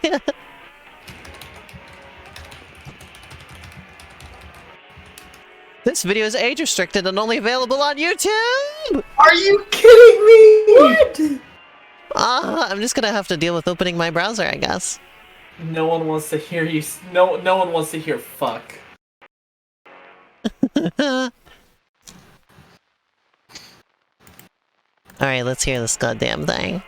C: This video is age restricted and only available on YouTube!
A: Are you kidding me? What?
C: I'm just gonna have to deal with opening my browser, I guess.
A: No one wants to hear you. No one wants to hear fuck.
C: Alright, let's hear this goddamn thing.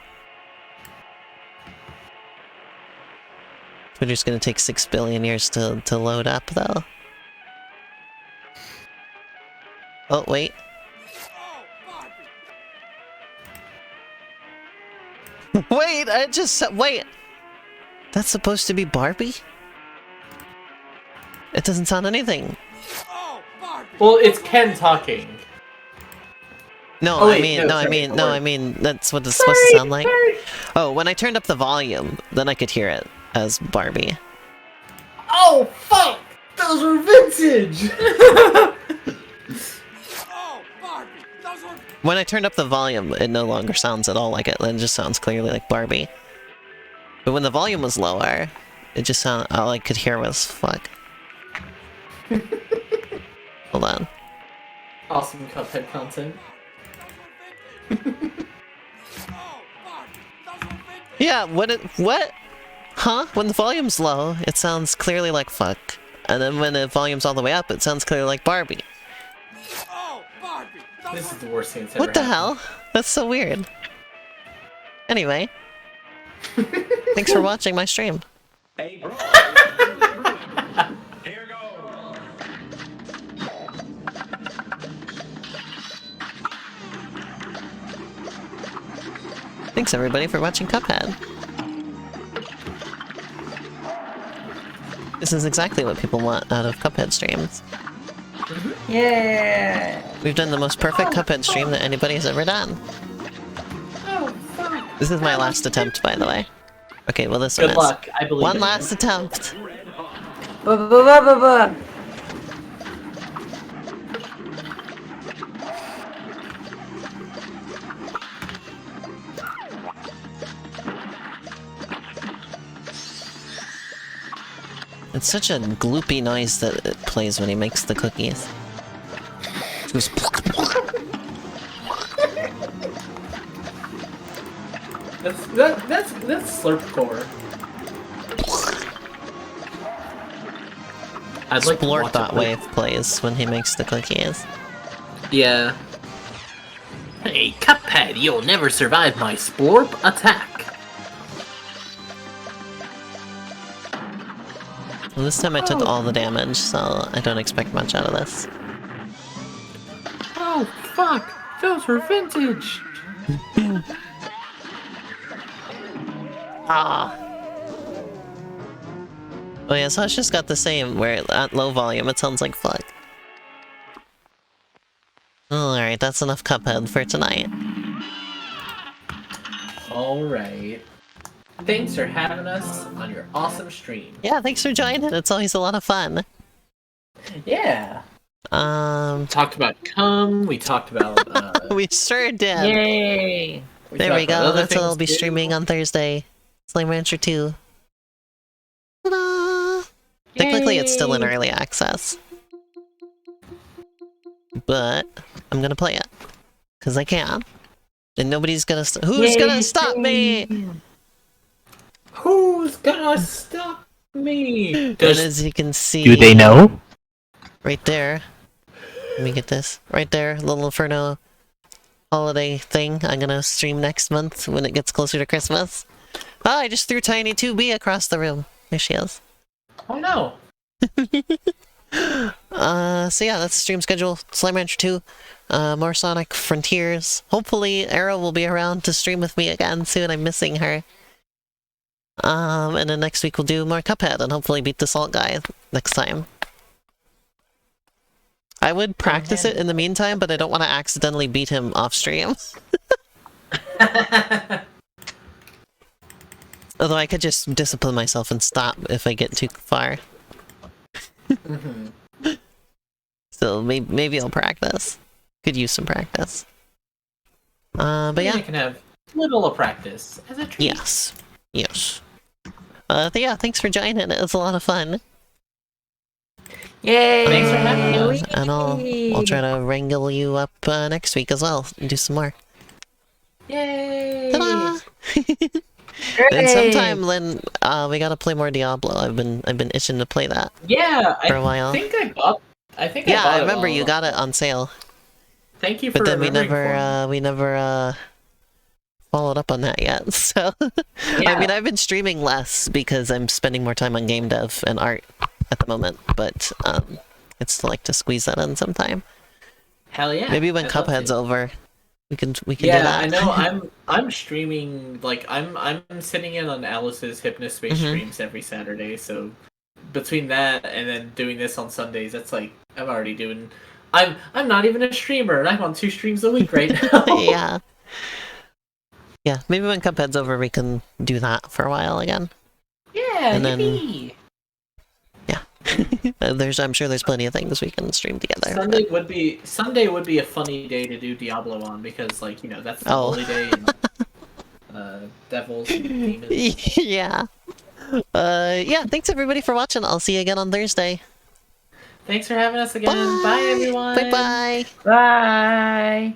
C: Twitter's gonna take 6 billion years to load up, though. Oh, wait. Wait, wait! That's supposed to be Barbie? It doesn't sound anything.
A: Well, it's Ken talking.
C: No,
A: Oh,
C: I
A: wait,
C: mean, that's what it's supposed to sound like. Oh, when I turned up the volume, then I could hear it as Barbie.
A: Oh, fuck! Those were vintage!
C: When I turned up the volume, it no longer sounds at all like it, it just sounds clearly like Barbie. But when the volume was lower, it just sounded, all I could hear was fuck. Hold on.
A: Awesome Cuphead content.
C: Yeah, what? Huh? When the volume's low, it sounds clearly like fuck. And then when the volume's all the way up, it sounds clearly like Barbie.
A: This is the worst thing that's ever
C: What the
A: happened.
C: hell? That's so weird. Anyway. Thanks for watching my stream.
D: Hey, bro. Here goes.
C: Thanks everybody for watching Cuphead. This is exactly what people want out of Cuphead streams.
B: Yeah.
C: We've done the most perfect Cuphead stream that anybody has ever done. This is my last attempt, by the way. Okay, well this one
A: Good
C: is.
A: luck. I believe
C: One
A: in
C: last
A: you.
C: attempt.
B: Ba-ba-ba-ba-ba.
C: It's such a gloopy noise that it plays when he makes the cookies. It goes
A: That's slurpcore. I'd like to watch it play.
C: Wave plays when he makes the cookies.
A: Yeah. Hey, Cuphead, you'll never survive my Splorp attack.
C: Well, this time I took all the damage, so I don't expect much out of this.
A: Oh, fuck! Those were vintage!
C: Ah. Oh yeah, so it's just got the same, where at low volume it sounds like fuck. Alright, that's enough Cuphead for tonight.
A: Alright. Thanks for having us on your awesome stream.
C: Yeah, thanks for joining, it's always a lot of fun.
A: Yeah. Talked about cum, we talked about,
C: we sure did.
B: Yay.
C: There we
A: talked about
C: go,
A: other
C: that's what I'll
A: things
C: be
A: too.
C: streaming on Thursday. Slime Rancher 2. Ta-da! Technically it's still in early access. But I'm gonna play it. Cause I can. And nobody's gonna who's gonna stop me?
A: Who's gonna stop me?
C: And as you can see,
F: Do they know?
C: right there. Let me get this. Right there, little Inferno holiday thing. I'm gonna stream next month when it gets closer to Christmas. Oh, I just threw Tiny 2B across the room. There she is.
A: Oh no.
C: So yeah, that's the stream schedule. Slime Rancher 2. More Sonic Frontiers. Hopefully Arrow will be around to stream with me again soon. I'm missing her. And then next week we'll do more Cuphead and hopefully beat the Salt guy next time. I would practice it in the meantime, but I don't want to accidentally beat him off stream. Although I could just discipline myself and stop if I get too far.
A: Mhm.
C: So maybe I'll practice. Could use some practice. But
A: You
C: yeah.
A: can have little practice as a treat.
C: Yes. But yeah, thanks for joining. It was a lot of fun.
E: Yay!
A: Thanks for having us.
C: And I'll try to wrangle you up next week as well and do some more.
A: Yay!
C: Ta-da! And sometime, Lynn, we gotta play more Diablo. I've been itching to play that.
A: Yeah,
C: for a while.
A: I think I bought.
C: I remember you got it on sale.
A: Thank you for
C: But then we
A: remembering for me.
C: never followed up on that yet. So I mean, I've been streaming less because I'm spending more time on game dev and art at the moment. But it's still like to squeeze that in sometime.
A: Hell yeah!
C: Maybe when
A: I'd love
C: Cuphead's
A: to.
C: over, we can do
A: Yeah,
C: that.
A: I know. I'm streaming, like I'm sitting in on Alice's Hypnospace streams every Saturday. So between that and then doing this on Sundays, that's like I'm already doing. I'm not even a streamer, and I'm on 2 streams a week right now.
C: Yeah, maybe when Cuphead's over, we can do that for a while again.
A: Yeah,
C: And then-
A: yippee!
C: I'm sure there's plenty of things we can stream together.
A: Sunday would be a funny day to do Diablo on because, like, you know, that's the holy day and devils and demons.
C: Yeah. Yeah, thanks everybody for watching. I'll see you again on Thursday.
A: Thanks for having us again. Bye everyone.
C: Bye-bye.
E: Bye.